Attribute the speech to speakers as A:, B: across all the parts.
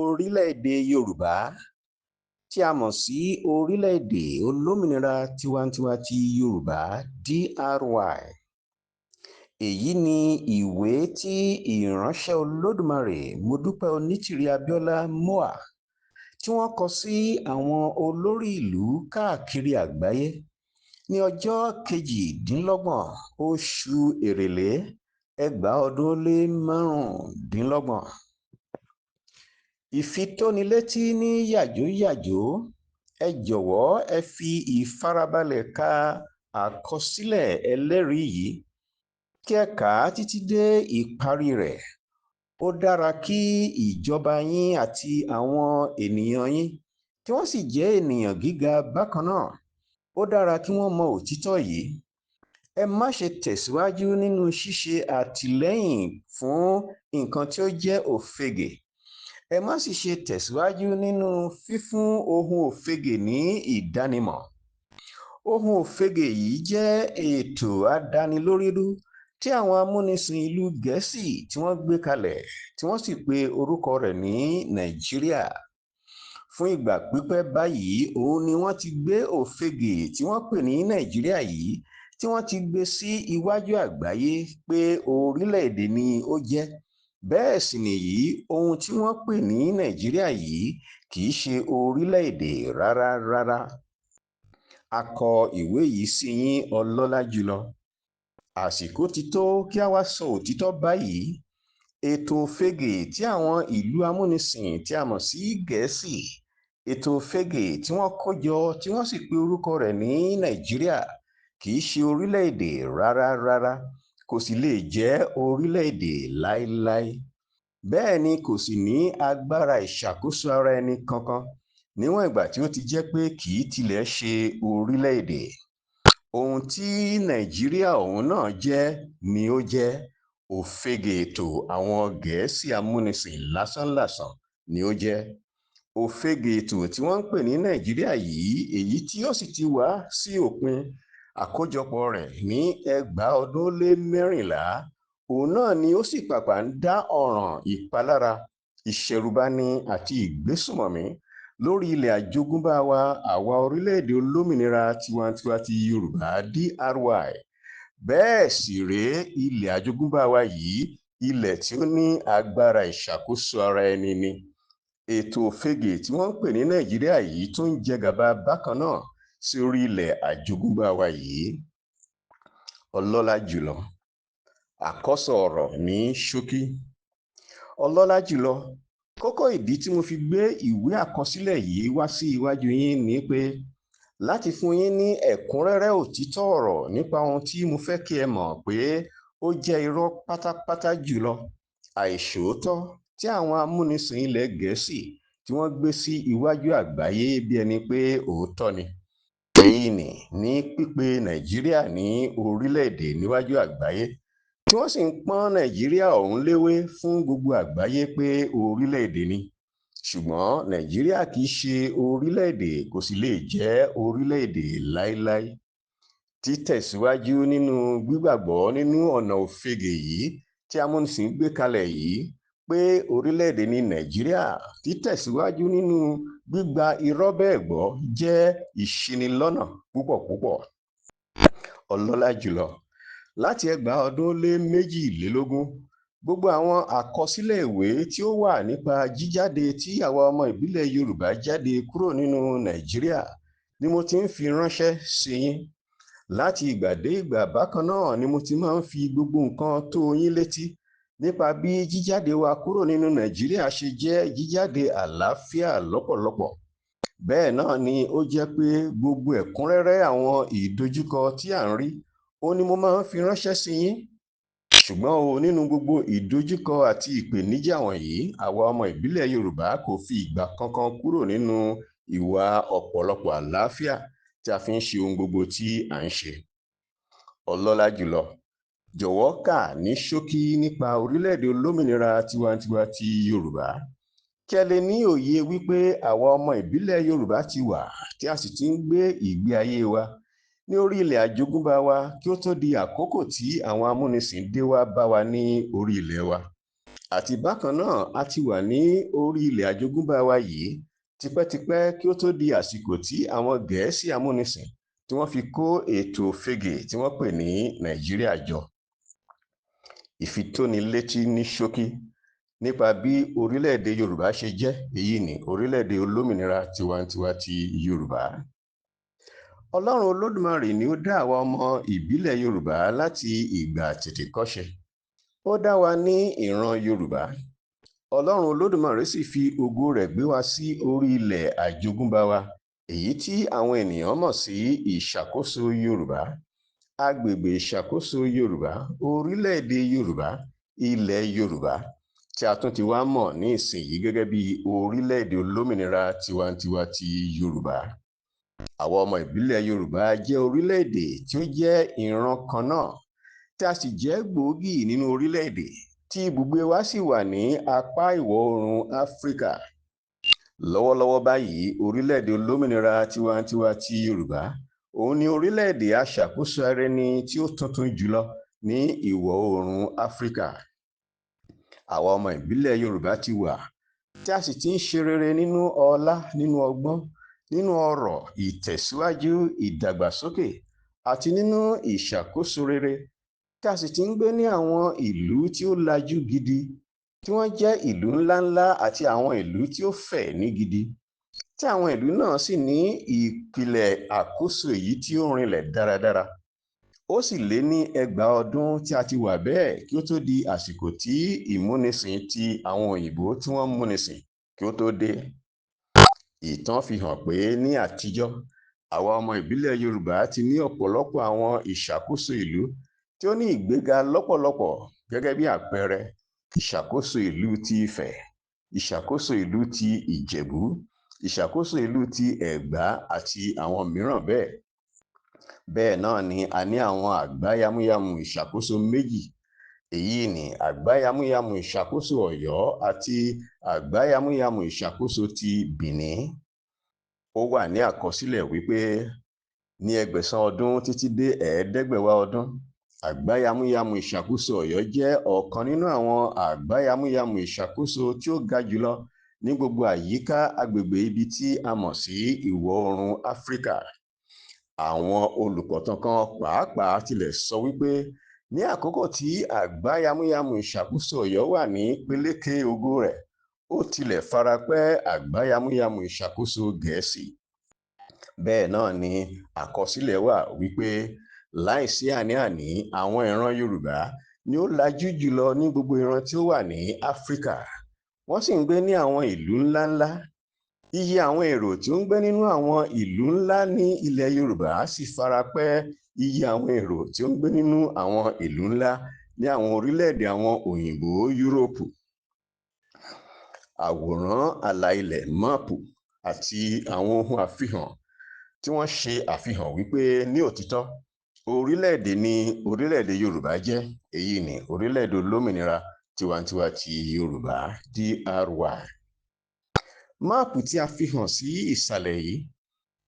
A: Orílẹ̀-èdè Yorùbá, tí a mọ̀ sí Orílẹ̀-èdè Olómìnira Tiwantiwa ti Yorùbá (DRY). Èyí ni ìwé tí ìránṣẹ́ Olódùmarè Modúpẹ́ Onítìrí Abíọ́lá MOA tí wọ́n kọ sí àwọn olórí ìlú káàkiri àgbáyé ní ọjọ́ 28 oṣù Èrèlé 2025. Ìfitónilétí ní yàjóyàjó, ẹ jọ̀wọ́ ẹ fi ìfarabalẹ̀ ka àkọsílẹ̀ ẹlẹ́rìí yìí kí ẹ kà á títí dé ìparí rẹ̀. Ó dára kí ìjọba yín àti àwọn ènìyàn yín tí wọ́n sì jẹ́ ènìyàn gíga bákan náà, ó dára kí wọ́n mọ òtítọ́ yìí. Ẹ má ṣe tẹ̀síwájú nínú ṣíṣe àtìlẹ́yìn fún nǹkan tí ó jẹ́ òfegè. Ẹ má sì ṣe tẹ̀síwájú nínú fífún ohun òfegè ní ìdánimọ̀. Ohun òfegè yìí jẹ́ ètò àdánilórírú tí àwọn amúnisìn ìlú Gẹ̀ẹ́sì tí wọ́n gbé kalẹ̀ tí wọ́n sì pe orúkọ rẹ̀ ní Nàìjíríà. Fún ìgbà pípẹ́ báyìí, òun ni wọ́n ti gbé òfegè tí wọ́n pè ní Nàìjíríà yìí tí wọ́n ti gbé sí iwájú àgbáyé pé orílẹ̀-èdè ni ó jẹ́. Bẹ́ẹ̀ sì nìyí, ohun tí wọ́n pè ní Nàìjíríà yìí kì í ṣe orílẹ̀-èdè rárá. A kọ ìwé yìí sí yín ọlọ́lá jùlọ. Àsìkò ti tó kí a wá sọ òtítọ́ báyìí. Ètò òfegè tí àwọn ìlú amúnisìn tí a mọ̀ sí Gẹ̀ẹ́sì, ètò òfegè tí wọ́n kó jọ tí wọ́n sì pe orúkọ rẹ̀ ní Nàìjíríà kì í ṣe orílẹ̀-èdè rárá, kò sì lè jẹ́ orílẹ̀-èdè láéláé. Bẹ́ẹ̀ ni kò sì ní agbára ìṣàkóso ara ẹni kankan níwọ̀n ìgbà tí ó ti jẹ́ pé kì í tilẹ̀ ṣe orílẹ̀-èdè. Ohun tí Nàìjíríà ọ̀hún náà jẹ́ ni ó jẹ́ òfegè ètò àwọn Gẹ̀ẹ́sì amúnisìn lásánlàsàn ni ó jẹ́. Òfegè ètò tí wọ́n ń pè ní Nàìjíríà yìí, èyí tí ó sì ti wá sí òpin àkójọpọ̀ rẹ̀ ní 2014, òun náà ni ó sì pàpà ń dá ọ̀ràn ìpalára, ìṣẹ̀rùbani àti ìgbésùnmọ̀mí lórí ilẹ̀ àjogúnbá wa àwa Orílẹ̀-èdè Olómìnira Tiwantiwa ti Yorùbá (DRY). Bẹ́ẹ̀ sì rèé, ilẹ̀ àjogúnbá wa yìí, ilẹ̀ tí ó ní agbára ìṣàkóso ara ẹni ni. Ètò òfegè tí wọ́n ń pè ní Nàìjíríà yìí tún ń jẹ gàba bákan náà sí orí ilẹ̀ àjogúnbá wa yìí. Ọlọ́lá jùlọ. Àkọ́sọ ọ̀rọ̀ ní ṣókí. Ọlọ́lá jùlọ, kókó ìdí tí mo fi gbé ìwé àkọsílẹ̀ yìí wá sí iwájú yín ni pé láti fún yín ní ẹ̀kúnrẹ́rẹ́ òtítọ́ ọ̀rọ̀ nípa ohun tí mo fẹ́ kí ẹ mọ̀ pé ó jẹ́ irọ́ pátápátá jùlọ, àìṣòótọ́ tí àwọn amúnisìn ilẹ̀ Gẹ̀ẹ́sì tí wọ́n gbé sí iwájú àgbáyé bí ẹni pé òótọ́ ni. Èyí ní pípe Nàìjíríà ní orílẹ̀-èdè níwájú àgbáyé tí wọ́n sì ń pọ́n Nàìjíríà ọ̀hún léwé fún gbogbo àgbáyé pé orílẹ̀-èdè ni. Ṣùgbọ́n Nàìjíríà kì í ṣe orílẹ̀-èdè, kò sì lè jẹ́ orílẹ̀-èdè láéláé. Títẹ̀síwájú nínú gbígbàgbọ́ nínú ọ̀nà òfegè yìí tí amúnisìn gbé kalẹ̀ yìí pé orílẹ̀-èdè ní Nàìjíríà, títẹ̀síwájú nínú gbígba irọ́ bẹ́ẹ̀ gbọ́ jẹ́ ìṣinilọ́nà púpọ̀. Ọlọ́lá jùlọ. Láti 2022, gbogbo àwọn àkọsílẹ̀ ìwé tí ó wà nípa jíjáde tí àwa ọmọ ìbílẹ̀ Yorùbá jáde kúrò nínú Nàìjíríà ni mo ti ń fi ránṣẹ́ sí yín. Láti ìgbà dé ìgbà bákan náà ni mo ti máa ń fi gbogbo nǹkan tó yín létí nípa bí jíjáde wa kúrò nínú Nàìjíríà ṣe jẹ́ jíjáde àlàáfíà lọ́pọ̀lọpọ̀. Bẹ́ẹ̀ náà ni ó jẹ́ pé gbogbo ẹ̀kúnrẹ́rẹ́ àwọn ìdojúkọ tí à ń rí, ó ní mo máa ń fi ránṣẹ́ sí yín. Ṣùgbọ́n nínú gbogbo ìdojúkọ àti ìpèníjà wọ̀nyí, àwa ọmọ ìbílẹ̀ Yorùbá kò fi ìgbà kankan kúrò nínú ìwà ọ̀pọ̀lọpọ̀ àlàáfíà tí a fi ń ṣe ohun gbogbo tí à ń ṣe. Ọlọ́lá jùlọ. Jọ̀wọ́ kà ní ṣókí nípa Orílẹ̀-èdè Olómìnira Tiwantiwa ti Yorùbá kí ẹ lè ní òye wípé àwa ọmọ ìbílẹ̀ Yorùbá ti wà tí a sì ti ń gbé ìgbé ayé wa ní orí ilẹ̀ àjogúnbá wa kí ó tó di àkókò tí àwọn amúnisìn dé wá bá wa ní orí ilẹ̀ wa. àti bákan náà a ti wà ní orí ilẹ̀ àjogúnbá wa yìí tipẹ́tipẹ́ kí ó tó di àsìkò tí àwọn Gẹ̀ẹ́sì amúnisìn tí wọ́n fi kó ètò fege tí wọ́n pè ní Nàìjíríà jọ. Ìfitónilétí ní ṣókí nípa bí orílẹ̀-èdè Yorùbá ṣe jẹ́, èyí ni orílẹ̀-èdè olómìnira tiwantiwa ti Yorùbá. Ọlọ́run Olódùmarè ni ó dá àwa ọmọ ìbílẹ̀ Yorùbá láti ìgbà àtètèkọ́ṣe. Ó dá wa ní ìran Yorùbá. Ọlọ́run Olódùmarè sì fi ògo rẹ̀ gbé wa sí orí ilẹ̀ àjogúnbá wa, èyí tí àwọn ènìyàn mọ̀ sí ìṣàkóso Yorùbá, agbègbè ìṣàkóso Yorùbá, orílẹ̀-èdè Yorùbá, ilẹ̀ Yorùbá, tí a tún ti wá mọ̀ ní ìsinyìí gẹ́gẹ́ bí orílẹ̀-èdè olómìnira tiwantiwa ti Yorùbá. Àwa ọmọ ìbílẹ̀ Yorùbá jẹ́ orílẹ̀-èdè tí ó jẹ́ ìran kan náà, tí a sì jẹ́ gbòógì nínú orílẹ̀-èdè tí ibùgbé wa sì wà ní apá ìwọ̀ oòrùn Áfíríkà. Lọ́wọ́lọ́wọ́ báyìí, orílẹ̀-èdè olómìnira tiwantiwa ti Yorùbá òun ni orílẹ̀-èdè aṣàkóso ara ẹni tí ó tuntun jùlọ ní ìwọ̀ oòrùn Áfíríkà. Àwa ọmọ ìbílẹ̀ Yorùbá ti wà, tí a sì ti ń ṣe rere nínú ọlá, nínú ọgbọ́n, nínú ọrọ̀, ìtẹ̀síwájú, ìdàgbàsókè àti nínú ìṣàkóso rere, tí a sì ti ń gbé ní àwọn ìlú tí ó lajú gidi, tí wọ́n jẹ́ ìlú ńláńlá àti àwọn ìlú tí ó fẹ̀ ní gidi, tí àwọn ìlú náà sì ní ìpìlẹ̀ àkóso èyí tí ó rinlẹ̀ dáradára. Ó sì lé ní 1,000 ọdún tí a ti wà bẹ́ẹ̀ kí ó tó di àsìkò tí ìmúnisìn ti àwọn òyìnbó tí wọ́n múnisìn kí ó tó dé. Ìtàn fi hàn pé ní àtijọ́, àwa ọmọ ìbílẹ̀ Yorùbá ti ní ọ̀pọ̀lọpọ̀ àwọn ìṣàkóso ìlú tí ó ní ìgbéga lọ́pọ̀lọpọ̀, gẹ́gẹ́ bí àpẹẹrẹ ìṣàkóso ìlú ti Ifẹ̀, ìṣàkóso ìlú ti Ìjẹ̀bú, ìṣàkóso ìlú ti Ẹ̀gbá àti àwọn mìíràn bẹ́ẹ̀. Bẹ́ẹ̀ náà ni a ní àwọn àgbáyámúyámú ìṣàkóso méjì, èyí ni àgbáyámúyámú ìṣàkóso Ọ̀yọ́ àti àgbáyámúyámú ìṣàkóso ti Bìní. Ó wà ní àkọsílẹ̀ wípé ní 1,000 ọdún títí dé 500 ọdún, àgbáyámúyámú ìṣàkóso Ọ̀yọ́ jẹ́ ọ̀kan nínú àwọn àgbáyámúyámú ìṣàkóso tí ó ga jùlọ ní gbogbo àyíká agbègbè ibi tí a mọ̀ sí ìwọ̀ oòrùn Áfíríkà. Àwọn olùkọ̀tàn kan pàápàá tilẹ̀ sọ wípé ní àkókò tí àgbáyámúyámú ìṣàkóso Ọ̀yọ́ wà ní peléke ògo rẹ̀, ó tilẹ̀ farapẹ́ àgbáyámúyámú ìṣàkóso Gẹ̀ẹ́sì. Bẹ́ẹ̀ náà ni àkọsílẹ̀ wà wípé láìsí àní-àní àwọn ìran Yorùbá ni ó lajú jùlọ ní gbogbo ìran tí ó wà ní Áfíríkà. Wọ́n sì ń gbé ní àwọn ìlú ńláńlá. Iye àwọn èrò tí ó ń gbé nínú àwọn ìlú ńlá ní ilẹ̀ Yorùbá sì farapẹ́ iye àwọn èrò tí ó ń gbé nínú àwọn ìlú ńlá ní àwọn orílẹ̀-èdè àwọn òyìnbó Yúróòpù. Àwòrán àlà-ilẹ̀ máàpù àti àwọn ohun àfihàn tí wọ́n ṣe àfihàn wípé ní òtítọ́ orílẹ̀-èdè ni orílẹ̀-èdè Yorùbá jẹ́, èyí ni orílẹ̀-èdè olómìnira tiwantiwa ti Yorùbá, DRY. Máàpù tí a fi hàn sí ìsàlẹ̀ yìí,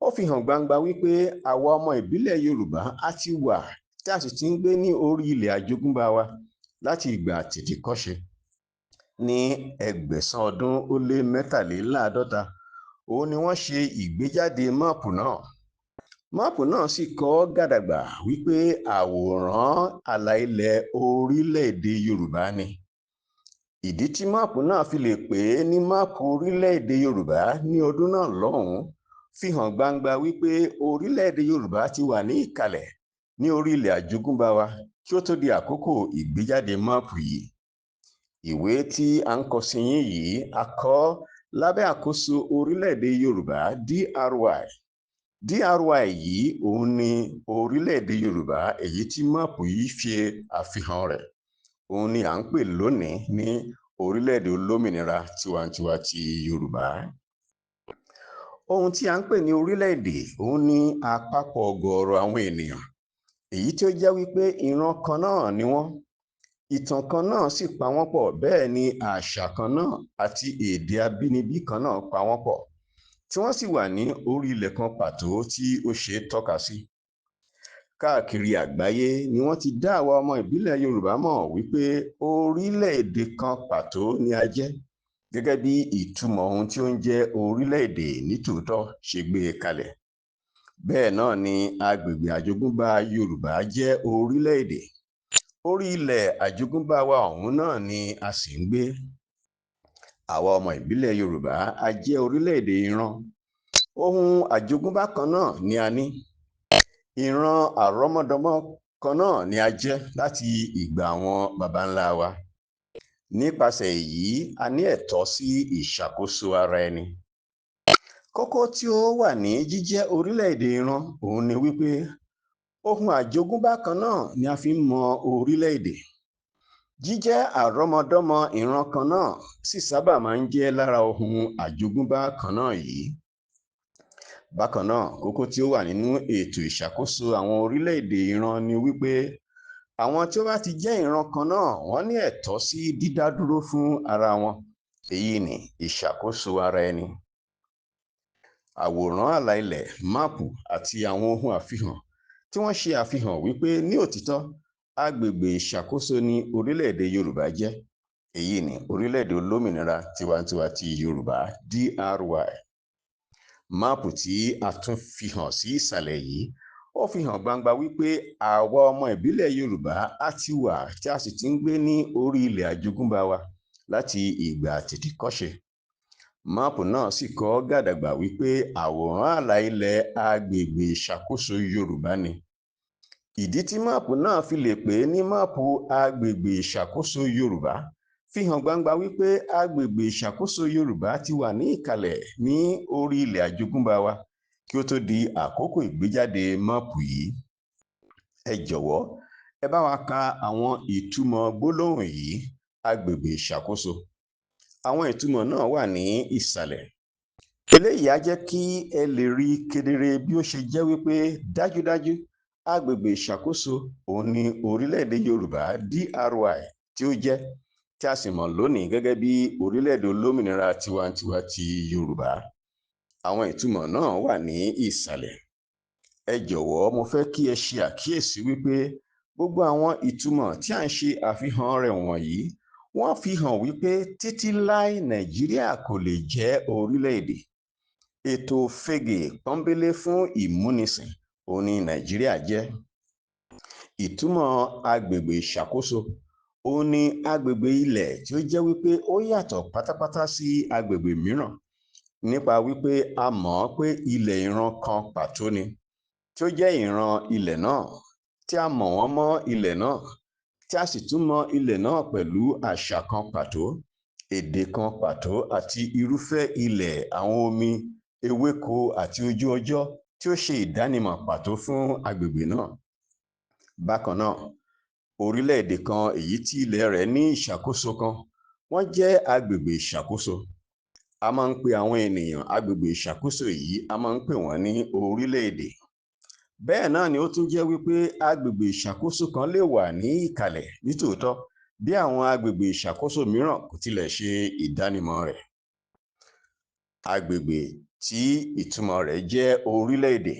A: ó fi hàn gbangba wípé àwa ọmọ ìbílẹ̀ Yorùbá a ti wà, tí a sì ti ń gbé ní orí ilẹ̀ àjogúnbá wa láti ìgbà àtètèkọ́ṣe. Ní 1,000 ọdún ó lé 53, òun ni wọ́n ṣe ìgbéjáde máàpù náà. Máàpù náà sì kọ gàdàgbà wípé àwòrán àlà-ilẹ̀ orílẹ̀-èdè Yorùbá ni. Ìdí tí máàpù náà fi lè pè é ní máàpù orílẹ̀-èdè Yorùbá ní ọdún náà lọ́hùn-ún fi hàn gbangba wípé orílẹ̀-èdè Yorùbá ti wà ní ìkàlẹ̀ ní orí ilẹ̀ àjogúnbá wa kí ó tó di àkókò ìgbéjáde máàpù yìí. Ìwé tí a ń kọ sí yín yìí a kọ lábẹ́ àkóso orílẹ̀-èdè Yorùbá, DRY. DRY yìí òun ni orílẹ̀-èdè Yorùbá, èyí tí máàpù yìí fi àfihàn rẹ̀. Òun ni à ń pè lónìí ní orílẹ̀-èdè olómìnira tiwantiwa ti Yorùbá. Ohun tí a ń pè ní orílẹ̀-èdè òun ni àpapọ̀ ọ̀gọ̀ọ̀rọ̀ àwọn ènìyàn, èyí tí ó jẹ́ wípé ìran kan náà ni wọ́n, ìtàn kan náà sì pa wọ́n pọ̀, bẹ́ẹ̀ ni àṣà kan náà àti èdè abínibí kan náà pa wọ́n pọ̀, tí wọ́n sì wà ní orí ilẹ̀ kan pàtó tí ó ṣe é tọ́ka sí. káàkiri àgbáyé ni wọ́n ti dá àwa ọmọ ìbílẹ̀ Yorùbá mọ̀ wípé orílẹ̀-èdè kan pàtó ni a jẹ́, gẹ́gẹ́ bí ìtumọ̀ ohun tí ó ń jẹ́ orílẹ̀-èdè nítòótọ́ ṣe gbé e kalẹ̀. Bẹ́ẹ̀ náà ni agbègbè àjogúnbá Yorùbá jẹ́ orílẹ̀-èdè. Orí ilẹ̀ àjogúnbá wa ọ̀hún náà ni a sì ń gbé. Àwa ọmọ ìbílẹ̀ Yorùbá a jẹ́ orílẹ̀-èdè ìran. Ohun àjogúnbá kan náà ni a ní. Ìran àrọ́mọdọ́mọ kan náà ni a jẹ́ láti ìgbà àwọn baba ńlá wa. Nípasẹ̀ èyí, a ní ẹ̀tọ́ sí ìṣàkóso ara ẹni. Kókó tí ó wà ní jíjẹ́ orílẹ̀-èdè ìran òun ni wípé ohun àjogúnbá kan náà ni a fi ń mọ orílẹ̀-èdè. Jíjẹ́ àrọ́mọdọ́mọ ìran kan náà sì sábà máa ń jẹ́ lára ohun àjogúnbá kan náà yìí. Bákan náà, kókó tí ó wà nínú ètò ìṣàkóso àwọn orílẹ̀-èdè ìran ni wípé àwọn tí ó bá ti jẹ́ ìran kan náà wọ́n ní ẹ̀tọ́ sí dídádúró fún ara wọn. Èyí ni ìṣàkóso ara ẹni. Àwòrán àlà ilẹ̀, máàpù àti àwọn ohun àfihàn tí wọ́n ṣe àfihàn wípé ní òtítọ́ agbègbè ìṣàkóso ní orílẹ̀-èdè Yorùbá jẹ́. Èyí ni orílẹ̀-èdè olómìnira tiwantiwa ti Yorùbá, DRY. Máàpù tí a tún fi hàn sí ìsàlẹ̀ yìí ó fi hàn gbangba wípé àwa ọmọ ìbílẹ̀ Yorùbá á ti wà tí a sì ti ń gbé ní orí ilẹ̀ àjogúnbá wa láti ìgbà àtètèkọ́ṣe. Máàpù náà sì kọ gàdàgbà wípé àwòrán àlà ilẹ̀ agbègbè ìṣàkóso Yorùbá ni. Ìdí tí máàpù náà fi lè pè ní máàpù agbègbè ìṣàkóso Yorùbá fi hàn gbangba wípé agbègbè ìṣàkóso Yorùbá ti wà ní ìkàlẹ̀ ní orí ilẹ̀ àjogúnbá wa kí ó tó di àkókò ìgbéjáde máàpù yìí. Ẹ jọ̀wọ́, ẹ bá wa ka àwọn ìtumọ̀ gbólóhùn yìí: agbègbè ìṣàkóso. Àwọn ìtumọ̀ náà wà ní ìsàlẹ̀. Eléyìí á jẹ́ kí ẹ lè rí kedere bí ó ṣe jẹ́ wípé dájúdájú agbègbè ìṣàkóso òun ni orílẹ̀-èdè Yorùbá, DRY, tí ó jẹ́, tí a sì mọ̀ lónìí gẹ́gẹ́ bí orílẹ̀-èdè olómìnira tiwantiwa ti Yorùbá. Àwọn ìtumọ̀ náà wà ní ìsàlẹ̀. Ẹ jọ̀wọ́, mo fẹ́ kí ẹ ṣe àkíyèsí wípé gbogbo àwọn ìtumọ̀ tí à ń ṣe àfihàn rẹ̀ wọ̀nyí wọ́n fi hàn wípé títí láé Nàìjíríà kò lè jẹ́ orílẹ̀-èdè. Ètò òfegè pọ́nbélé fún ìmúnisìn òun ni Nàìjíríà jẹ́. Ìtumọ̀ agbègbè ìṣàkóso òun ni agbègbè ilẹ̀ tí ó jẹ́ wípé ó yàtọ̀ pátápátá sí agbègbè mìíràn nípa wípé a mọ̀ pé ilẹ̀ ìran kan pàtó ni, tí ó jẹ́ ìran ilẹ̀ náà, tí a mọ̀ wọ́n mọ́ ilẹ̀ náà, tí a sì tún mọ ilẹ̀ náà pẹ̀lú àṣà kan pàtó, èdè kan pàtó àti irúfẹ́ ilẹ̀, àwọn omi, ewéko àti ojú ọjọ́ tí ó ṣe ìdánimọ̀ pàtó fún agbègbè náà. Bákan náà, orílẹ̀-èdè kan èyí tí ilẹ̀ rẹ̀ ní ìṣàkóso kan, wọ́n jẹ́ agbègbè ìṣàkóso. A máa ń pe àwọn ènìyàn agbègbè ìṣàkóso yìí, a máa ń pè wọ́n ní orílẹ̀-èdè. Bẹ́ẹ̀ náà ni ó tún jẹ́ wípé agbègbè ìṣàkóso kan lè wà ní ìkàlẹ̀ nítòótọ́ bí àwọn agbègbè ìṣàkóso mìíràn kò tilẹ̀ ṣe ìdánimọ̀ rẹ̀. Agbègbè tí ìtumọ̀ rẹ̀ jẹ́ orílẹ̀-èdè,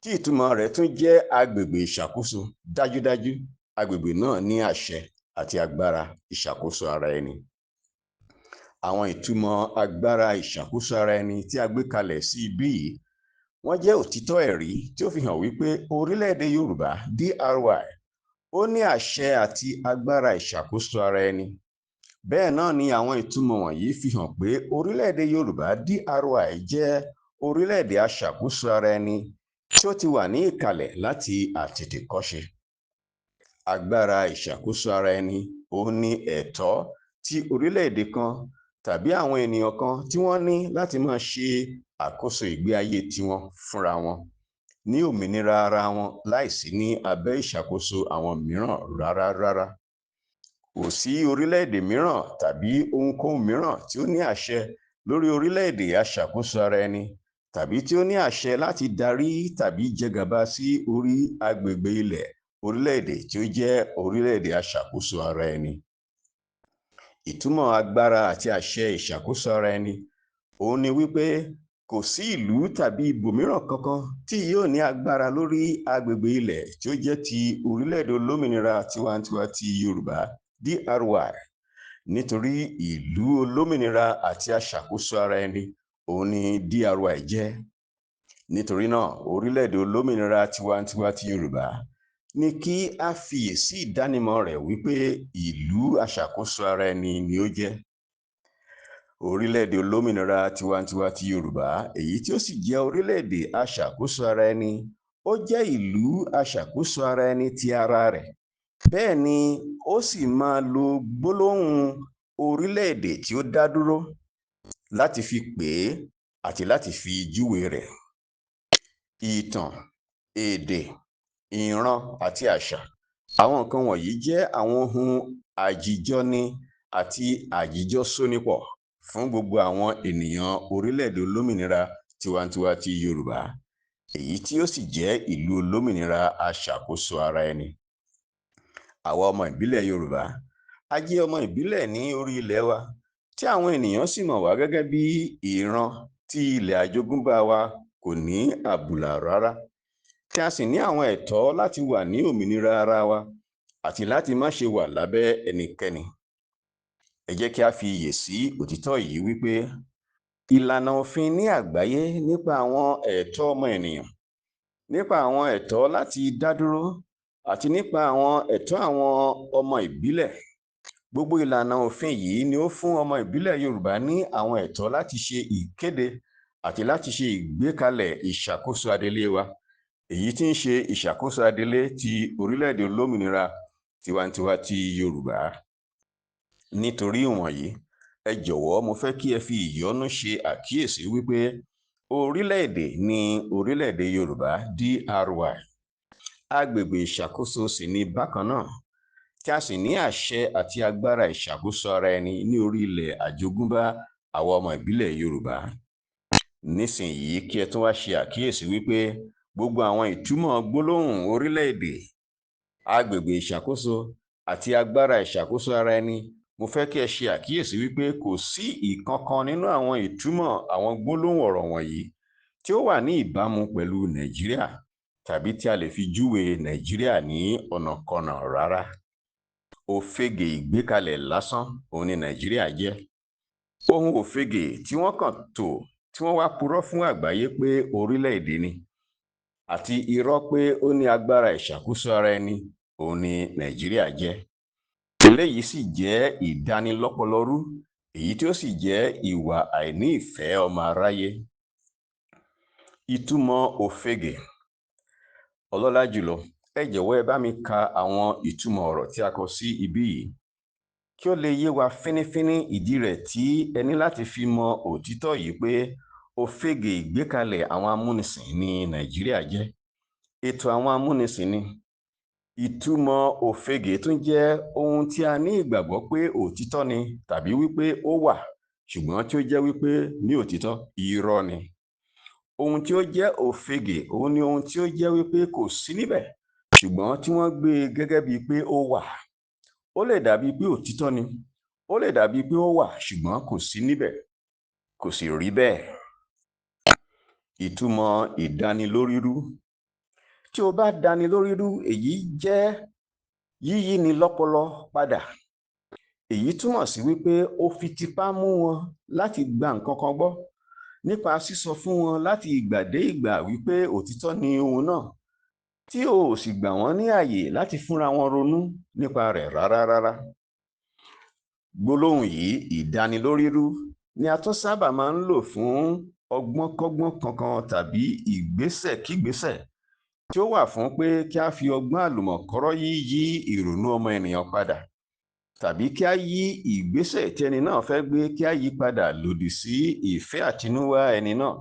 A: tí ìtumọ̀ rẹ̀ tún jẹ́ agbègbè ìṣàkóso, dájúdájú agbègbè náà ní àṣẹ àti agbára ìṣàkóso ara ẹni. Àwọn ìtumọ̀ agbára ìṣàkóso ara ẹni tí a gbé kalẹ̀ sí ibí yìí wọ́n jẹ́ òtítọ́ ẹ̀rí tí ó fi hàn wípé orílẹ̀-èdè Yorùbá, DRY, ó ní àṣẹ àti agbára ìṣàkóso ara ẹni. Bẹ́ẹ̀ náà ni àwọn ìtumọ̀ wọ̀nyí fi hàn pé orílẹ̀-èdè Yorùbá, DRY, jẹ́ orílẹ̀-èdè aṣàkóso ara ẹni tí ó ti wà ní ìkàlẹ̀ láti àtètèkọ́ṣe. Agbára ìṣàkóso ara ẹni òun ni ẹ̀tọ́ tí orílẹ̀-èdè kan tàbí àwọn ènìyàn kan tí wọ́n ní láti máa ṣe àkóso ìgbé ayé tiwọn fúnra wọn ní òmìnira ara wọn láìsí ní abẹ́ ìṣàkóso àwọn mìíràn rárá. Kò sí orílẹ̀-èdè mìíràn tàbí ohunkóhun mìíràn tí ó ní àṣẹ lórí orílẹ̀-èdè aṣàkóso ara ẹni tàbí tí ó ní àṣẹ láti darí tàbí jẹgàba sí orí agbègbè ilẹ̀ orílẹ̀-èdè tí ó jẹ́ orílẹ̀-èdè aṣàkóso ara ẹni. Ìtumọ̀ agbára àti àṣẹ ìṣàkóso ara ẹni òun ni wípé kò sí ìlú tàbí ibòmíràn kankan tí yóò ní agbára lórí agbègbè ilẹ̀ tí ó jẹ́ ti orílẹ̀-èdè olómìnira tiwantiwa ti Yorùbá DRY, nítorí ìlú olómìnira àti aṣàkóso ara ẹni òun ni DRY jẹ́. Nítorí náà, orílẹ̀-èdè olómìnira tiwantiwa ti Yorùbá ní kí a fiyèsí ìdánimọ̀ rẹ̀ wípé ìlú aṣàkóso ara ẹni ni ó jẹ́. Orílẹ̀-èdè olómìnira tiwantiwa ti Yorùbá, èyí tí ó sì jẹ́ orílẹ̀-èdè aṣàkóso ara ẹni, ó jẹ́ ìlú aṣàkóso ara ẹni ti ara rẹ̀. Bẹ́ẹ̀ ni ó sì máa lo gbólóhùn orílẹ̀-èdè tí ó dá dúró láti fi pè é àti láti fi júwe rẹ̀. Ìtàn, èdè, ìran àti àṣà, àwọn nǹkan wọ̀nyí jẹ́ àwọn ohun àjíjọni àti àjíjọsónípọ̀ fún gbogbo àwọn ènìyàn orílẹ̀-èdè olómìnira tiwantiwa ti Yorùbá, èyí tí ó sì jẹ́ ìlú olómìnira aṣàkóso ara ẹni. Àwa ọmọ ìbílẹ̀ Yorùbá, a jẹ́ ọmọ ìbílẹ̀ ní orí ilẹ̀ wa, tí àwọn ènìyàn sì mọ̀ wá gẹ́gẹ́ bí ìran tí ilẹ̀ àjogúnbá wa kò ní àbùlà rárá, tí a sì ní àwọn ẹ̀tọ́ láti wà ní òmìnira ara wa àti láti má ṣe wà lábẹ́ ẹnikẹ́ni. Ẹ jẹ́ kí a fi iyè sí òtítọ́ yìí wípé ìlànà òfin ní àgbáyé nípa àwọn ẹ̀tọ́ ọmọ ènìyàn, nípa àwọn ẹ̀tọ́ láti dá dúró àti nípa àwọn ẹ̀tọ́ àwọn ọmọ ìbílẹ̀, gbogbo ìlànà òfin yìí ni ó fún ọmọ ìbílẹ̀ Yorùbá ní àwọn ẹ̀tọ́ láti ṣe ìkéde àti láti ṣe ìgbékalẹ̀ ìṣàkóso adelé wa, èyí tí ń ṣe ìṣàkóso adelé ti orílẹ̀-èdè olómìnira tiwantiwa ti Yorùbá. Nítorí ìwọ̀nyí, ẹ jọ̀wọ́ mo fẹ́ kí ẹ fi ìyọ́nú ṣe àkíyèsí wípé orílẹ̀-èdè ni orílẹ̀-èdè Yorùbá DRY. Agbègbè ìṣàkóso sì ni bákan náà, tí a sì ní àṣẹ àti agbára ìṣàkóso ara ẹni ní orí ilẹ̀ àjogúnbá àwa ọmọ ìbílẹ̀ Yorùbá. Nísìnyí kí ẹ tún wá ṣe àkíyèsí wípé gbogbo àwọn ìtumọ̀ gbólóhùn orílẹ̀-èdè, agbègbè ìṣàkóso àti agbára ìṣàkóso ara ẹni, mo fẹ́ kí ẹ ṣe àkíyèsí wípé kò sí ìkankan nínú àwọn ìtumọ̀ àwọn gbólóhùn ọ̀rọ̀ wọ̀nyí tí ó wà ní ìbámu pẹ̀lú Nàìjíríà tàbí tí a lè fi júwe Nàìjíríà ní ọ̀nàkọnà rárá. Òfegè ìgbékalẹ̀ lásán òun ni Nàìjíríà jẹ́. Ohun òfegè tí wọ́n kàn tò tí wọ́n wá purọ́ fún àgbáyé pé orílẹ̀-èdè ni, àti irọ́ pé ó ní agbára ìṣàkóso ara ẹni, òun ni Nàìjíríà jẹ́. Eléyìí sì jẹ́ ìdánilọ́pọlọrú, èyí tí ó sì jẹ́ ìwà àìní ìfẹ́ ọmọ aráyé. Ìtumọ̀ òfegè. Ọlọ́lá jùlọ, ẹ jọ̀wọ́ ẹ bá mi ka àwọn ìtumọ̀ ọ̀rọ̀ tí a kọ sí ibí yìí, kí ó lè yé wa fínífíní ìdí rẹ̀ tí ẹ ní láti fi mọ òtítọ́ yìí pé òfegè ìgbékalẹ̀ àwọn amúnisìn ní Nàìjíríà jẹ́. Ètò àwọn amúnisìn ni. Ìtumọ̀ òfegè tún jẹ́ ohun tí a ní ìgbàgbọ́ pé òtítọ́ ni tàbí wípé ó wà, ṣùgbọ́n tí ó jẹ́ wípé ní òtítọ́ irọ́ ni. Ohun tí ó jẹ́ òfegè òun ni ohun tí ó jẹ́ wípé kò sí níbẹ̀, ṣùgbọ́n tí wọ́n gbé e gẹ́gẹ́ bíi pé ó wà. Ó lè dàbí pé òtítọ́ ni, ó lè dàbí pé ó wà, ṣùgbọ́n kò sí níbẹ̀, kò sì rí bẹ́ẹ̀. Ìtumọ̀ ìdánilórírú. Tí o bá dánilórírú, èyí jẹ́ yíyí ni lọ́pọlọ padà. Èyí túmọ̀ sí wípé ó fi tipá mú wọn láti gba nǹkan kan gbọ́, nípa sísọ fún wọn láti ìgbà dé ìgbà wípé òtítọ́ ni ohun náà, tí o ò sì gbà wọ́n ní àyè láti fúnra wọn ronú nípa rẹ̀ rárá. Gbólóhùn yìí, ìdánilórírú, ni a tún sábà máa ń lò fún ọgbọ́nkọ́gbọ́n kankan tàbí ìgbésẹ̀kígbésẹ̀ tí ó wà fún pé kí a fi ọgbọ́n àlùmọ̀kọ́rọ́ yí ìrònú ọmọ ènìyàn padà, tàbí kí a yí ìgbésẹ̀ tí ẹni náà fẹ́ gbé kí a yí padà lòdì sí ìfẹ́ àtinúwá ẹni náà,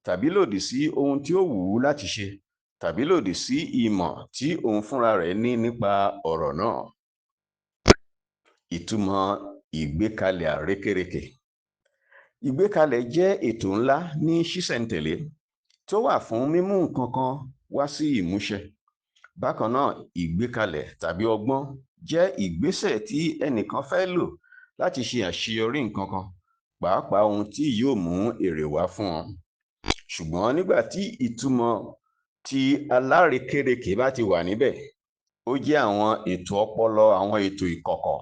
A: tàbí lòdì sí ohun tí ó wù ú láti ṣe, tàbí lòdì sí ìmọ̀ tí òun fúnra rẹ̀ ní nípa ọ̀rọ̀ náà. Ìtumọ̀ ìgbékalẹ̀ àrékérekè. Ìgbékalẹ̀ jẹ́ ètò ńlá ní ṣísẹ̀ntẹ̀lé tí ó wà fún mímú nǹkan kan wá sí ìmúṣẹ. Bákan náà, ìgbékalẹ̀ tàbí ọgbọ́n jẹ́ ìgbésẹ̀ tí ẹnìkan fẹ́ lò láti ṣe àṣeyọrí nǹkan kan, pàápàá ohun tí yóò mú èrè wá fún wọn. ṣùgbọ́n nígbà tí ìtumọ̀ ti alárekérekè bá ti wà níbẹ̀, ó jẹ́ àwọn ètò ọpọlọ, àwọn ètò ìkọ̀kọ̀,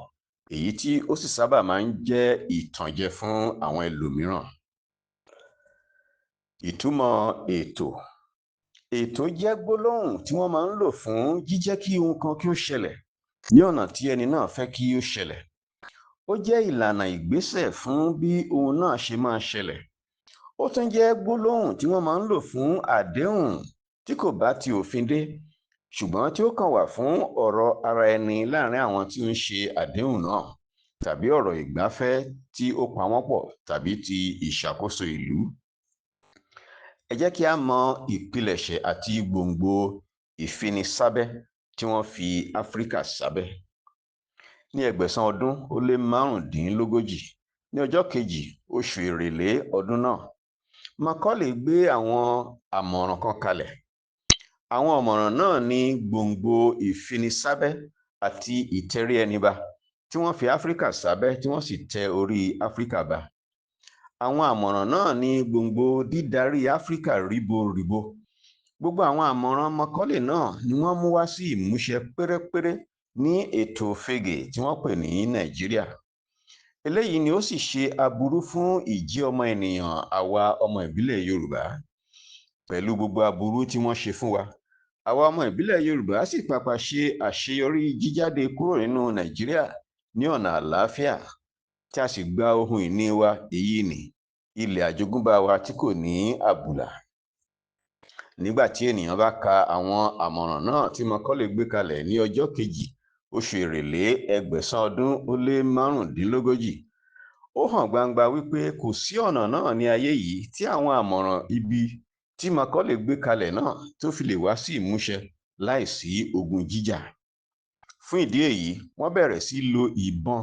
A: èyí tí ó sì sábà máa ń jẹ́ ìtànjẹ fún àwọn ẹlòmíràn. Ìtumọ̀ ètò. Ètò jẹ́ gbólóhùn tí wọ́n máa ń lò fún jíjẹ́ kí ohun kan kí ó ṣẹlẹ̀ ní ọ̀nà tí ẹni náà fẹ́ kí ó ṣẹlẹ̀. Ó jẹ́ ìlànà ìgbésẹ̀ fún bí ohun náà ṣe máa ṣẹlẹ̀. Ó tún jẹ́ gbólóhùn tí wọ́n máa ń lò fún àdéhùn tí kò bá ti òfin dé, ṣùgbọ́n tí ó kàn wà fún ọ̀rọ̀ ara ẹni láàárín àwọn tí ó ń ṣe àdéhùn náà, tàbí ọ̀rọ̀ ìgbafẹ́ tí ó pa wọ́n pọ̀, tàbí ti ìṣàkóso ìlú. Ẹ jẹ́ kí a mọ ìpilẹ̀ṣẹ̀ àti gbòǹgbò ìfinisábẹ́ tí wọ́n fi Áfíríkà sábẹ́. Ní 1845, ní ọjọ́ kejì oṣù Èrèlé ọdún náà, Macaulay gbé àwọn àmọ̀ràn kan kalẹ̀. Àwọn àmọ̀ràn náà ní gbòǹgbò ìfinisábẹ́ àti ìtẹrí ẹni ba, tí wọ́n fi Áfíríkà sábẹ́ tí wọ́n sì tẹ orí Áfíríkà ba. Àwọn àmọ̀ràn náà ní gbòǹgbò dídarí Áfíríkà ríboríbo. Gbogbo àwọn àmọ̀ràn Macaulay náà ni wọ́n mú wá sí ìmúṣẹ pérépéré ní ètò Ofege tí wọ́n pè ní Nàìjíríà. Eléyìí ni ó sì ṣe aburú fún ìjẹ́ ọmọ ènìyàn àwa ọmọ ìbílẹ̀ Yorùbá. Pẹ̀lú gbogbo aburú tí wọ́n ṣe fún wa, àwa ọmọ ìbílẹ̀ Yorùbá sì pàpà ṣe àṣeyọrí jíjáde kúrò nínú Nàìjíríà ní ọ̀nà àlàáfíà, tí a sì gba ohun ìní wa, èyí ni ilẹ̀ àjogúnbá wa tí kò ní àbùlà. Nígbà tí ènìyàn bá ka àwọn àmọ̀ràn náà tí Macaulay gbé kalẹ̀ ní ọjọ́ kejì oṣù Èrèlé 1845, ó hàn gbangba wípé kò sí ọ̀nà náà ní ayé yìí tí àwọn àmọ̀ràn ibi tí Macaulay gbé kalẹ̀ náà tó fi lè wá sí ìmúṣẹ láìsí ogun jíjà. Fún ìdí èyí, wọ́n bẹ̀rẹ̀ sí lo ìbọn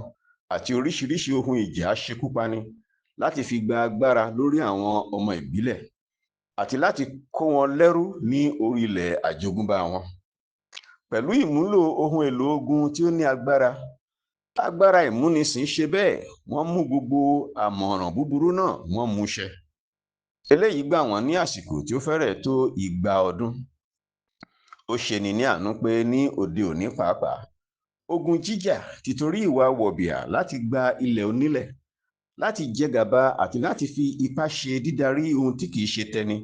A: àti oríṣiríṣi ohun ìjà aṣekúpani láti fi gba agbára lórí àwọn ọmọ ìbílẹ̀ àti láti kó wọn lẹ́rú ní orílẹ̀ àjogúnbá wọn. Pẹ̀lú ìmúlò ohun èlò ogun tí ó ní agbára ìmúnisìn ṣe bẹ́ẹ̀, wọ́n mú gbogbo àmọ̀ràn búburú náà wọ́n mú ṣẹ. Eléyìí gbà wọ́n ní àsìkò tí ó fẹ́rẹ̀ tó 200 ọdún. Ó ṣeni ní àánú pé ní òde òní pàápàá, ogun jíjà tìtorí ìwà wọ̀bìà láti gba ilẹ̀ onílẹ̀, láti jẹgàba àti láti fi ipá ṣe dídarí ohun tí kìí ṣe tẹni.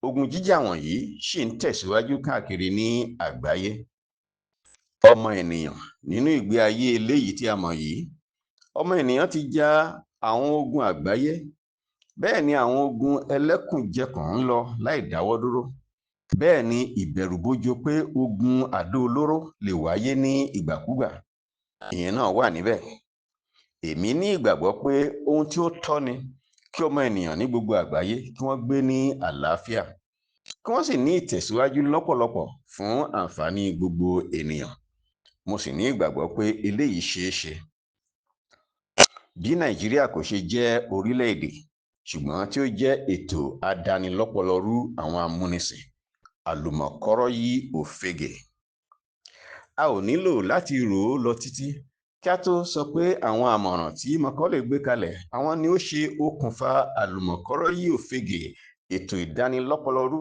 A: Ogun jíjà wọ̀nyí ṣì ń tẹ̀síwájú káàkiri ní àgbáyé. Ọmọ ènìyàn nínú ìgbé ayé eléyìí tí a mọ̀ yìí, ọmọ ènìyàn ti jà àwọn ogun àgbáyé, bẹ́ẹ̀ ni àwọn ogun ẹlẹ́kùnjẹkùn ń lọ láì dáwọ́ dúró. Bẹ́ẹ̀ ni ìbẹ̀rùbojo pé ogun àdó olóró lè wáyé ní ìgbàkúgbà, ìyẹn náà wà níbẹ̀. Èmi ní ìgbàgbọ́ pé ohun tí ó tọ́ ni kí ọmọ ènìyàn ní gbogbo àgbáyé kí wọ́n gbé ní àlàáfíà, kí wọ́n sì ní ìtẹ̀síwájú lọ́pọ̀lọpọ̀ fún àǹfààní gbogbo ènìyàn. Mo sì ní ìgbàgbọ́ pé eléyìí ṣeé ṣe. Bí Nàìjíríà kò ṣe jẹ́ orílẹ̀-èdè, ṣùgbọ́n tí ó jẹ́ ètò adánilọ́pọlọrú àwọn amúnisìn, àlùmọ̀kọ́rọ́yí Ofege. A ò nílò láti rò ó lọ títí kí a tó sọ pé àwọn àmọ̀ràn tí Macaulay gbé kalẹ̀, àwọn ni ó ṣe okùnfà àlùmọ̀kọ́rọ́yí Ofege, ètò ìdánilọ́pọlọrú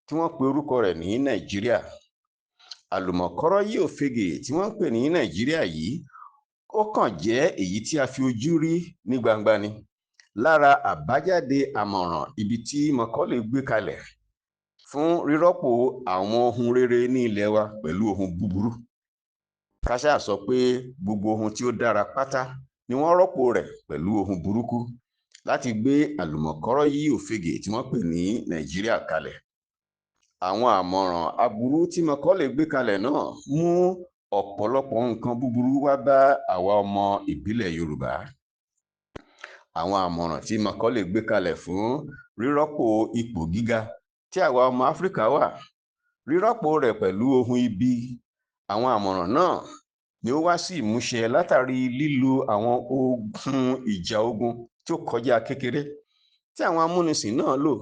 A: tí wọ́n pe orúkọ rẹ̀ ní Nàìjíríà. Àlùmọ̀kọ́rọ́yí Ofege tí wọ́n ń pè ní Nàìjíríà yìí, ó kàn jẹ́ èyí tí a fi ojú rí ní gbangba ni, lára àbájáde àmọ̀ràn ibi tí Macaulay gbé kalẹ̀ fún rírọ́pò àwọn ohun rere ní ilẹ̀ wa pẹ̀lú ohun búburú. Ká ṣáà sọ pé gbogbo ohun tí ó dára pátá ni wọ́n rọ́pò rẹ̀ pẹ̀lú ohun burúkú láti gbé àlùmọ̀kọ́rọ́yí Ofege tí wọ́n pè ní Nàìjíríà kalẹ̀. Àwọn àmọ̀ràn aburú tí Macaulay gbé kalẹ̀ náà mú ọ̀pọ̀lọpọ̀ nǹkan búburú wá bá àwa ọmọ ìbílẹ̀ Yorùbá. Àwọn àmọ̀ràn tí Macaulay gbé kalẹ̀ fún rírọ́pò ipò gíga tí àwa ọmọ Áfíríkà wà, rírọ́pò rẹ̀ pẹ̀lú ohun ibi. Àwọn àmọ̀ràn náà ni ó wá sí ìmúṣẹ látàrí lílo àwọn ohun ìjà ogun tí ó kọjá kékeré tí àwọn amúnisìn náà lò,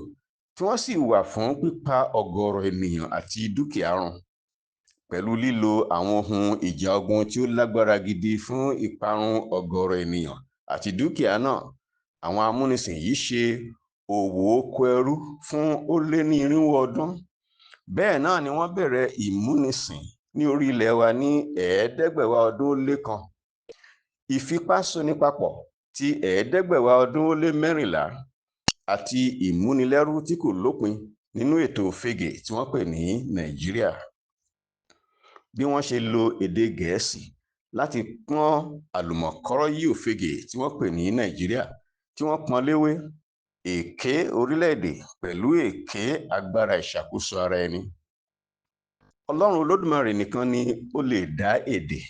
A: tí wọ́n sì wà fún pípa ọ̀gọ̀ọ̀rọ̀ ènìyàn àti dúkìá run. Pẹ̀lú lílo àwọn ohun ìjà ogun tí ó lágbára gidi fún ìparun ọ̀gọ̀ọ̀rọ̀ ènìyàn àti dúkìá náà, àwọn amúnisìn yìí ṣe òwò oko ẹrú fún ó lé ní 400 ọdún. Bẹ́ẹ̀ náà ni wọ́n bẹ̀rẹ̀ ìmúnisìn ní orí ilẹ̀ wa ní 500 ọdún ó lé kan. Ìfipásónípapọ̀ ti 500 ọdún ó lé 14 àti ìmúnilẹ́rú tí kò lópin nínú ètò òfegè tí wọ́n pè ní Nàìjíríà. Bí wọ́n ṣe lo èdè Gẹ̀ẹ́sì láti pọ́n àlùmọ̀kọ́rọ́ yí òfegè tí wọ́n pè ní Nàìjíríà, tí wọ́n pọ́n léwé èké orílẹ̀-èdè pẹ̀lú èké agbára ìṣàkóso ara ẹni. Ọlọ́run Olódùmarè nìkan ni ó lè dá èdè,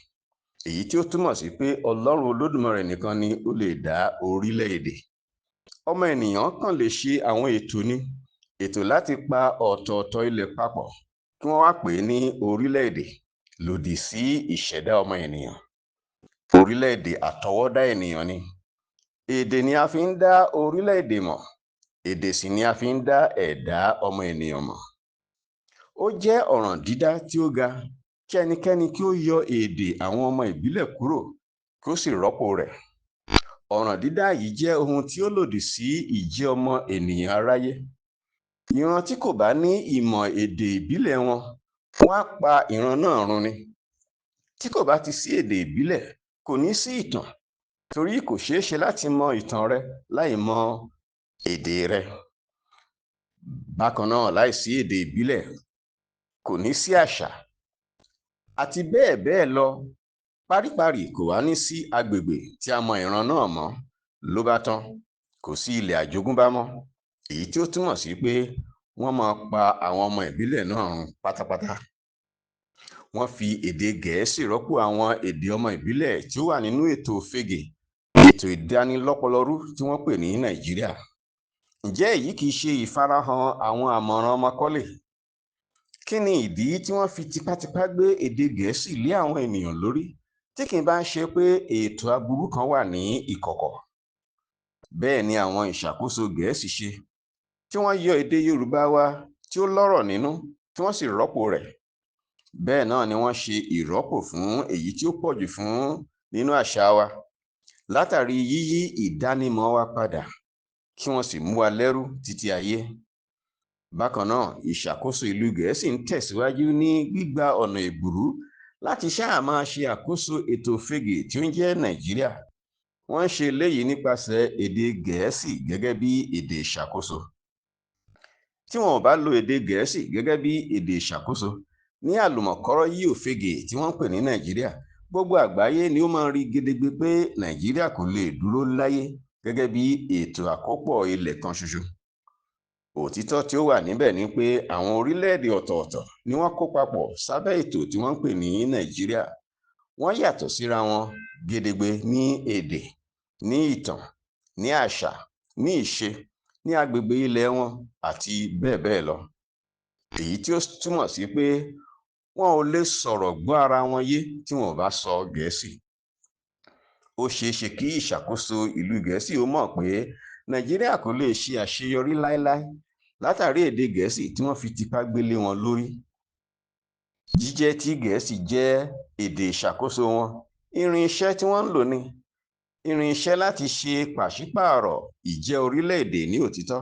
A: èyí tí ó túmọ̀ sí pé Ọlọ́run Olódùmarè nìkan ni ó lè dá orílẹ̀-èdè. Ọmọ ènìyàn kàn lè ṣe àwọn ètò láti pa ọ̀tọ̀ọ̀tọ̀ ilẹ̀ papọ̀ kí wọ́n wá pè é ní orílẹ̀-èdè lòdì sí ìṣẹ̀dá ọmọ ènìyàn. Orílẹ̀-èdè àtọwọ́dá ènìyàn ni. Èdè ni a fi ń dá orílẹ̀-èdè mọ̀, èdè sì ni a fi ń dá ẹ̀dá ọmọ ènìyàn mọ̀. Ó jẹ́ ọ̀ràn dídá tí ó ga kí ẹnikẹ́ni kí ó yọ èdè àwọn ọmọ ìbílẹ̀ kúrò kí ó sì rọ́pò rẹ̀. Ọ̀ràn dídá yìí jẹ́ ohun tí ó lòdì sí ìjẹ́ ọmọ ènìyàn aráyé. Ìran tí kò bá ní ìmọ̀ èdè ìbílẹ̀ wọn, wọ́n á pa ìran náà run ni. Tí kò bá ti sí èdè ìbílẹ̀, kò ní sí ìtàn, torí kò ṣeé ṣe láti mọ ìtàn rẹ láì mọ èdè rẹ. Bákan náà, láìsí èdè ìbílẹ̀, kò ní sí àṣà, àti bẹ́ẹ̀ bẹ́ẹ̀ lọ. Paríparí kò wá ní sí agbègbè tí a mọ ìran náà mọ́, ló bá tán, kò sí ilẹ̀ àjogúnbá mọ́, èyí tí ó túmọ̀ sí pé wọ́n máa pa àwọn ọmọ ìbílẹ̀ náà run pátápátá. Wọ́n fi èdè Gẹ̀ẹ́sì rọ́pò àwọn èdè ọmọ ìbílẹ̀ tí ó wà nínú ètò òfegè, ètò ìdánilọ́pọlọrú tí wọ́n pè ní Nàìjíríà. Ǹjẹ́ èyí kìí ṣe ìfarahàn àwọn àmọ̀ràn ọmọkọ́lé? Kí ni ìdí tí wọ́n fi tipátipá gbé èdè Gẹ̀ẹ́sì lé àwọn ènìyàn lórí tí kì í bá ń ṣe pé ètò aburú kan wà ní ìkọ̀kọ̀? Bẹ́ẹ̀ ni àwọn ìṣàkóso Gẹ̀ẹ́sì ṣe, tí wọ́n yọ èdè Yorùbá wa tí ó lọ́rọ̀ nínú tí wọ́n sì rọ́pò rẹ̀. Bẹ́ẹ̀ náà ni wọ́n ṣe ìrọ́pò fún èyí tí ó pọ̀jù fún nínú àṣà wa, látàrí yíyí ìdánimọ̀ wa padà kí wọ́n sì mú wa lẹ́rú títí ayé. Bákan náà, ìṣàkóso ìlú Gẹ̀ẹ́sì ń tẹ̀síwájú ní gbígba ọ̀nà èbùrú láti ṣáà máa ṣe àkóso ètò òfegè tí ó ń jẹ́ Nàìjíríà. Wọ́n ń ṣe eléyìí nípasẹ̀ èdè Gẹ̀ẹ́sì gẹ́gẹ́ bí èdè ìṣàkóso. Tí wọn ò bá lo èdè Gẹ̀ẹ́sì gẹ́gẹ́ bí èdè ìṣàkóso ní àlùmọ̀kọ́rọ́ yí òfegè tí wọ́n ń pè ní Nàìjíríà, gbogbo àgbáyé ni ó máa rí gedegbe pé Nàìjíríà kò lè dúró láyé gẹ́gẹ́ bí ètò àkópọ̀ ilẹ̀ kan ṣoṣo. Òtítọ́ tí ó wà níbẹ̀ ni pé àwọn orílẹ̀-èdè ọ̀tọ̀ọ̀tọ̀ ni wọ́n kó papọ̀ sábẹ́ ètò tí wọ́n ń pè ní Nàìjíríà. Wọ́n yàtọ̀ síra wọn gedegbe ní èdè, ní ìtàn, ní àṣà, ní ìṣe, ní agbègbè ilẹ̀ wọn àti bẹ́ẹ̀ bẹ́ẹ̀ lọ. Èyí tí ó túmọ̀ sí pé wọn ò lè sọ̀rọ̀ gbọ́ ara wọn yé tí wọn ò bá sọ Gẹ̀ẹ́sì. Ó ṣeé ṣe kí ìṣàkóso ìlú Gẹ̀ẹ́sì ó mọ̀ pé Nàìjíríà kò lè ṣe àṣeyọrí láéláé látàrí èdè Gẹ̀ẹ́sì tí wọ́n fi tipá gbélé wọn lórí. Jíjẹ́ tí Gẹ̀ẹ́sì jẹ́ èdè ìṣàkóso wọn, irinṣẹ́ tí wọ́n ń lò ní irinṣẹ́ láti ṣe pàṣípààrọ̀ ìjẹ́ orílẹ̀-èdè ní òtítọ́,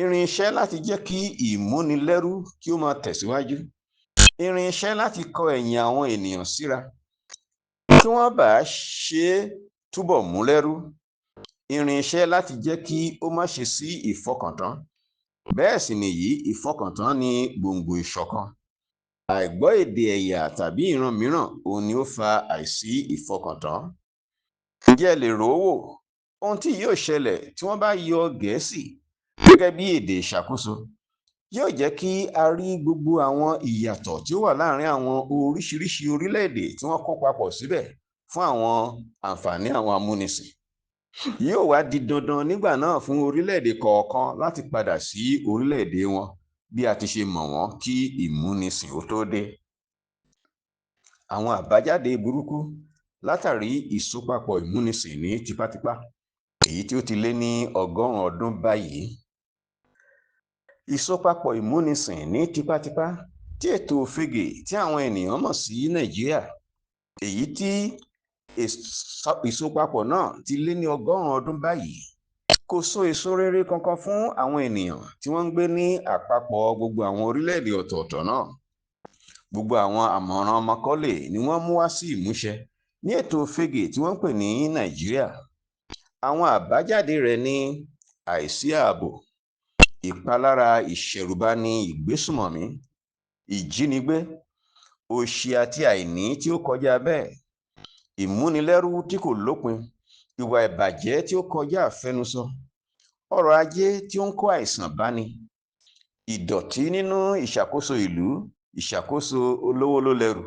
A: irinṣẹ́ láti jẹ́ kí ìmúnilẹ́rú kí ó máa tẹ̀síwájú, irinṣẹ́ láti kọ ẹ̀yìn àwọn ènìyàn síra kí wọ́n bá ṣe túbọ̀ mú lẹ́rú, irinṣẹ́ láti jẹ́ kí ó má ṣe sí ìfọkàntán. Bẹ́ẹ̀ sì nìyí, ìfọkàntán ni gbòǹgbò ìṣọ̀kan. Àìgbọ́ èdè ẹ̀yà tàbí ìran mìíràn òun ni ó fa àìsí ìfọkàntán. Ǹjẹ́ ẹ lè rò ó wò, ohun tí yóò ṣẹlẹ̀ tí wọ́n bá yọ Gẹ̀ẹ́sì gẹ́gẹ́ bí èdè ìṣàkóso yóò jẹ́ kí a rí gbogbo àwọn ìyàtọ̀ tí ó wà láàárín àwọn oríṣiríṣi orílẹ̀-èdè tí wọ́n kó papọ̀ síbẹ̀ fún àwọn àǹfààní àwọn amúnisìn. Yóò wá di dandan nígbà náà fún orílẹ̀-èdè kọ̀ọ̀kan láti padà sí orílẹ̀-èdè wọn bí a ti ṣe mọ̀ wọ́n kí ìmúnisìn ó tó dé. Àwọn àbájáde burúkú látàrí ìsopapọ̀ ìmúnisìn ní tipátipá, èyí tí ó ti lé ní 100 ọdún báyìí. Ìsopapọ̀ ìmúnisìn ní tipátipá tí ètò òfegè tí àwọn ènìyàn mọ̀ sí Nàìjíríà, èyí tí ìsopapọ̀ náà ti lé ní 100 ọdún báyìí, kò so èso rere kankan fún àwọn ènìyàn tí wọ́n ń gbé ní àpapọ̀ gbogbo àwọn orílẹ̀-èdè ọ̀tọ̀ọ̀tọ̀ náà. Gbogbo àwọn àmọ̀ràn Macaulay ni wọ́n mú wá sí ìmúṣẹ ní ètò FEGE tí wọ́n ń pè ní Nàìjíríà. Àwọn àbájáde rẹ̀ ní àìsí ààbò, ìpalára ìṣẹ̀rùbani ìgbésùmọ̀mí, ìjínigbé, òṣì àti àìní tí ó kọjá bẹ́ẹ̀, ìmúnilẹ́rú tí kò lópin, ìwà ìbàjẹ́ tí ó kọjá àfẹnusọ, ọrọ̀ ajé tí ó ń kó àìsàn báni, ìdọ̀tí nínú ìṣàkóso ìlú, ìṣàkóso olówó ló lẹ́rù,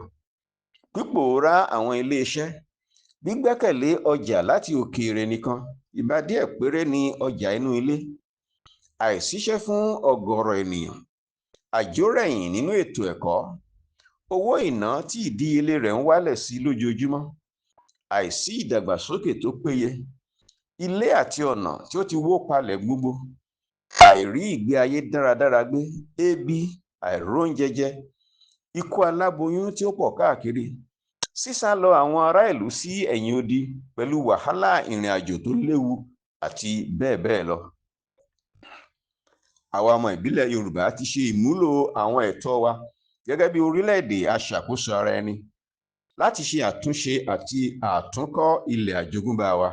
A: pípòórá àwọn iléeṣẹ́, gbígbẹ́kẹ̀lé ọjà láti òkèèrè nìkan, ìbá díẹ̀ péré ni ọjà inú ilé, àìsíṣẹ́ fún ọ̀gọ̀ọ̀rọ̀ ènìyàn, àjórẹ̀yìn nínú ètò ẹ̀kọ́, owó ìná tí ìdíyelé rẹ̀ ń wálẹ̀ sí lójoojúmọ́, àìsí ìdàgbàsókè tó péye, ilé àti ọ̀nà tí ó ti wó palẹ̀ gbogbo, àìrí ìgbé ayé dáradára gbé, ebi, àìróúnjẹjẹ, ikú aláboyún tí ó pọ̀ káàkiri, sísálọ àwọn ará ìlú sí ẹ̀yìn odi pẹ̀lú wàhálà ìrìn àjò tó léwu àti bẹ́ẹ̀ bẹ́ẹ̀ lọ. Àwa ọmọ ìbílẹ̀ Yorùbá ti ṣe ìmúlò àwọn ẹ̀tọ́ wa gẹ́gẹ́ bí orílẹ̀-èdè aṣàkóso ara ẹni láti ṣe àtúnṣe àti àtúnkọ́ ilẹ̀ àjogúnbá wa.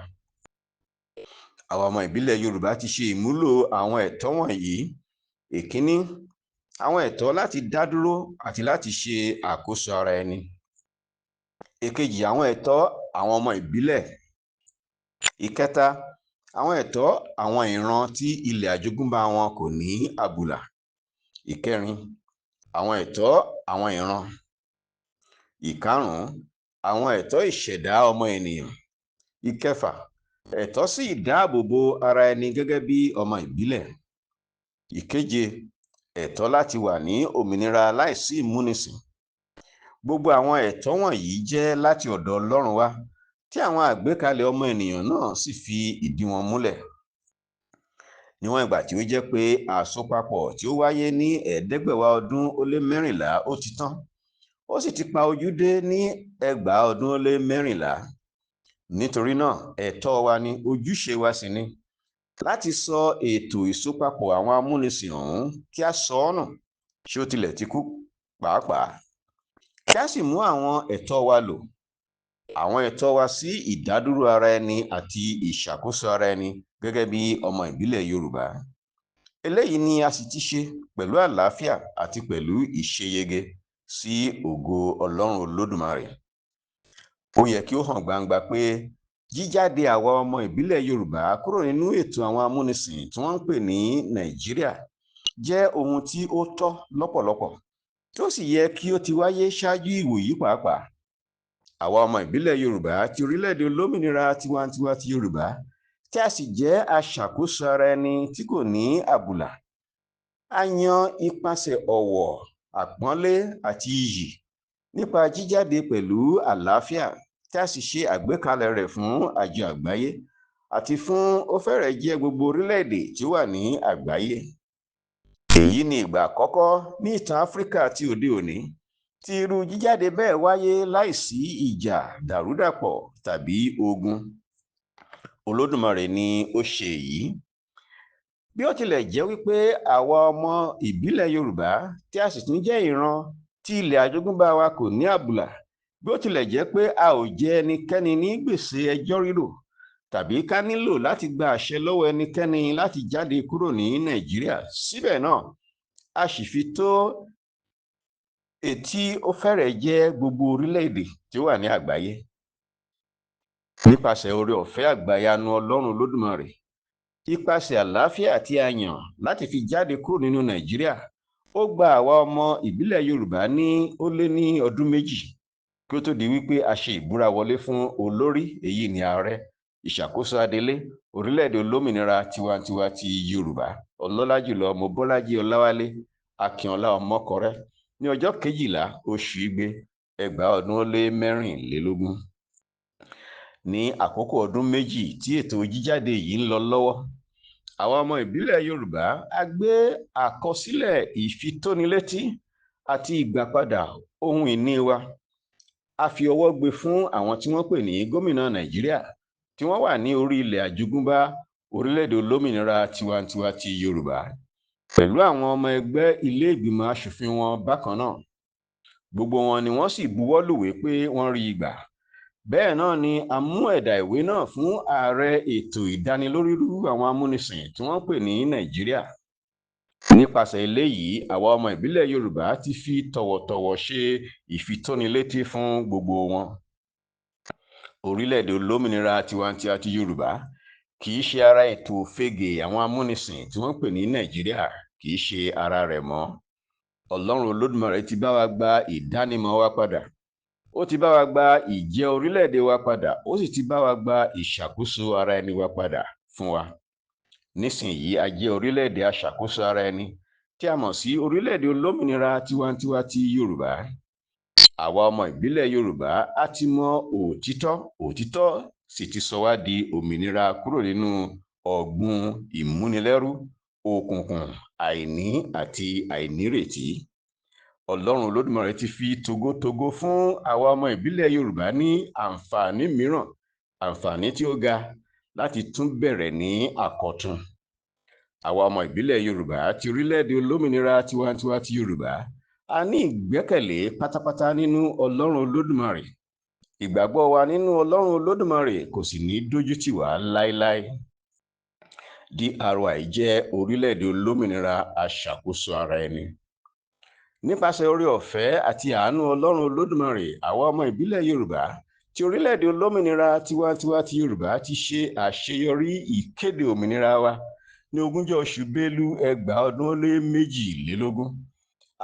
A: Àwa ọmọ ìbílẹ̀ Yorùbá ti ṣe ìmúlò àwọn ẹ̀tọ́ wọ̀nyí. Èkíní, àwọn ẹ̀tọ́ láti dá dúró àti láti ṣe àkóso ara ẹni. Èkejì, àwọn ẹ̀tọ́ àwọn ọmọ ìbílẹ̀. Ìkẹta, àwọn ẹ̀tọ́ àwọn ìran tí ilẹ̀ àjogúnbá wọn kò ní àbùlà. Ìkẹrin, àwọn ẹ̀tọ́ àwọn ìran. Ìkarùn-ún, àwọn ẹ̀tọ́ ìṣẹ̀dá ọmọ ènìyàn. Ìkẹfà, ẹ̀tọ́ sí ìdáàbòbò ara ẹni gẹ́gẹ́ bí ọmọ ìbílẹ̀. Ìkeje, ẹ̀tọ́ láti wà ní òmìnira láìsí ìmúnisìn. Gbogbo àwọn ẹ̀tọ́ wọ̀nyí jẹ́ láti ọ̀dọ̀ Ọlọ́run wá, tí àwọn àgbékalẹ̀ ọmọ ènìyàn náà sì fi ìdí wọn múlẹ̀. Níwọ̀n ìgbà tí ó jẹ́ pé àsopapọ̀ tí ó wáyé ní 514 ó ti tán, ó sì ti pa ojú dé ní 614. Nítorí náà, ẹ̀tọ́ wa ni, ojúṣe wa sì ni láti sọ ètò ìsopapọ̀ àwọn amúnisìn ọ̀hún kí a sọ ọ́ nù, ṣé ó tilẹ̀ ti kú pàápàá, kí a sì mú àwọn ẹ̀tọ́ wa lò, àwọn ẹ̀tọ́ wa sí ìdádúró ara ẹni àti ìṣàkóso ara ẹni gẹ́gẹ́ bí ọmọ ìbílẹ̀ Yorùbá. Eléyìí ni a sì ti ṣe pẹ̀lú àlàáfíà àti pẹ̀lú ìṣeyege sí ògo Ọlọ́run Olódùmarè. Ó yẹ kí ó hàn gbangba pé jíjáde àwa ọmọ ìbílẹ̀ Yorùbá kúrò nínú ètò àwọn amúnisìn tí wọ́n ń pè ní Nàìjíríà jẹ́ ohun tí ó tọ́ lọ́pọ̀lọpọ̀, tí ó sì yẹ kí ó ti wáyé ṣáájú ìwòyí pàápàá. Àwa ọmọ ìbílẹ̀ Yorùbá ti orílẹ̀-èdè olómìnira tiwantiwa ti Yorùbá, tí a sì jẹ́ aṣàkóso ara ẹni tí kò ní àbùlà. A yan ipasẹ̀ ọ̀wọ̀, àpọ́nlé àti iyì nípa jíjáde pẹ̀lú àlàáfíà, tí a sì ṣe àgbékalẹ̀ rẹ̀ fún àjọ àgbáyé àti fún ó fẹ́rẹ̀ẹ́ jẹ́ gbogbo orílẹ̀-èdè tí ó wà ní àgbáyé. Èyí ni ìgbà àkọ́kọ́ ní ìtàn Áfíríkà ti òde òní tí irú jíjáde bẹ́ẹ̀ wáyé láìsí ìjà, dàrúdàpọ̀ tàbí ogun. Olódùmarè ni ó ṣe èyí. Bí ó tilẹ̀ jẹ́ wípé àwa ọmọ ìbílẹ̀ Yorùbá tí a sì tún jẹ́ ìran tí ilẹ̀ àjogúnbá wa kò ní àbùlà, bí ó tilẹ̀ jẹ́ pé a ò jẹ ẹnikẹ́ni ní gbèsè ẹjọ́ rírò tàbí ká nílò láti gba àṣẹ lọ́wọ́ ẹnikẹ́ni láti jáde kúrò ní Nàìjíríà, síbẹ̀ náà a sì fi tó etí ó fẹ́rẹ̀ẹ́ jẹ́ gbogbo orílẹ̀-èdè tí ó wà ní àgbáyé. Nípasẹ̀ oore ọ̀fẹ́ àgbàyanu Ọlọ́run Olódùmarè, ipasẹ̀ àlàáfíà tí a yàn láti fi jáde kúrò nínú Nàìjíríà, ó gba àwa ọmọ ìbílẹ̀ Yorùbá ní ó lé ní ọdún méjì kí ó tó di wípé a ṣe ìbúra wọlé fún olórí, èyí ni ààrẹ ìṣàkóso adelé orílẹ̀-èdè olómìnira tiwantiwa ti Yorùbá, ọlọ́lá jùlọ Mobọ́lájí Ọláwálé Akínọlá Ọmọkọrẹ́, ní ọjọ́ 12 oṣù Igbe 2024. Ní àkókò ọdún méjì tí ètò jíjáde yìí ń lọ lọ́wọ́, àwa ọmọ ìbílẹ̀ Yorùbá a gbé àkọsílẹ̀ ìfitónilétí àti ìgbàpadà ohun ìní wa. A fi ọwọ́ gbé fún àwọn tí wọ́n pè ní gómìnà Nàìjíríà tí wọ́n wà ní orí ilẹ̀ àjogúnbá orílẹ̀-èdè olómìnira tiwantiwa ti Yorùbá pẹ̀lú àwọn ọmọ ẹgbẹ́ ilé ìgbìmọ̀ aṣòfin wọn bákan náà. Gbogbo wọn ni wọ́n sì buwọ́ lùwé pé wọ́n rí i gbà. Bẹ́ẹ̀ náà ni a mú ẹ̀dà ìwé náà fún ààrẹ ètò ìdánilórírú àwọn amúnisìn tí wọ́n pè ní Nàìjíríà. Nípasẹ̀ eléyìí, àwa ọmọ ìbílẹ̀ Yorùbá ti fi tọ̀wọ̀tọ̀wọ̀ ṣe ìfitónilétí fún gbogbo wọn. Orílẹ̀-èdè olómìnira tiwantiwa ti Yorùbá kì í ṣe ara ètò òfegè àwọn amúnisìn tí wọ́n pè ní Nàìjíríà, kì í ṣe ara rẹ̀ mọ́. Ọlọ́run Olódùmarè ti bá wa gba ìdánimọ̀ wa padà. Ó ti bá wa gba ìjẹ́ orílẹ̀-èdè wa padà, ó sì ti bá wa gba ìṣàkóso ara ẹni wa padà fún wa. Nísìnyí a jẹ́ orílẹ̀-èdè aṣàkóso ara ẹni tí a mọ̀ sí orílẹ̀-èdè olómìnira tiwantiwa ti Yorùbá. Àwa ọmọ ìbílẹ̀ Yorùbá a ti mọ òtítọ́ sì ti sọ wá di òmìnira kúrò nínú ọ̀gbun ìmúnilẹ́rú, òkùnkùn, àìní àti àìnírètí. Ọlọ́run Olódùmarè ti fi togotogo fún àwa ọmọ ìbílẹ̀ Yorùbá ní àǹfààní mìíràn, àǹfààní tí ó ga láti tún bẹ̀rẹ̀ ní àkọ́tun. Àwa ọmọ ìbílẹ̀ Yorùbá ti orílẹ̀-èdè olómìnira tiwantiwa ti Yorùbá a ní ìgbẹ́kẹ̀lé pátápátá nínú Ọlọ́run Olódùmarè. Ìgbàgbọ́ wa nínú Ọlọ́run Olódùmarè kò sì ní dójú tì wá láéláé. DRY jẹ́ orílẹ̀-èdè olómìnira aṣàkóso ara ẹni. Nípasẹ̀ oore-ọ̀fẹ́ àti àánú Ọlọ́run Olódùmarè, àwa ọmọ ìbílẹ̀ Yorùbá ti orílẹ̀-èdè olómìnira tiwantiwa ti Yorùbá ti ṣe àṣeyọrí ìkéde òmìnira wa ní 20 oṣù Bélú 2022.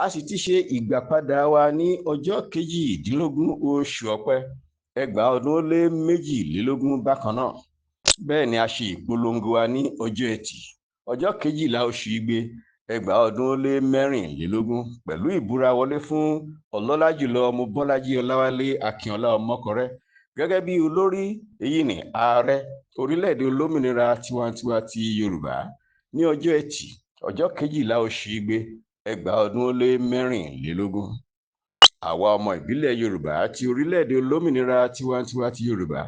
A: A sì ti ṣe ìgbàpadà wa ní ọjọ́ 18 oṣù Ọ̀pẹ 2022 bákan náà. Bẹ́ẹ̀ ni a ṣe ìpolongo wa ní ọjọ́ Ẹtì, ọjọ́ 12 oṣù Igbe 2024 pẹ̀lú ìbúra wọlé fún ọlọ́lá jùlọ ọmọ Bọ́lájí Ọláwálé Akínọlá Ọmọkọrẹ́ gẹ́gẹ́ bí olórí, èyí ni ààrẹ orílẹ̀-èdè olómìnira tiwantiwa ti Yorùbá ní ọjọ́ Ẹtì, ọjọ́ 12 oṣù Igbe 2024. Àwa ọmọ ìbílẹ̀ Yorùbá ti orílẹ̀-èdè olómìnira tiwantiwa ti Yorùbá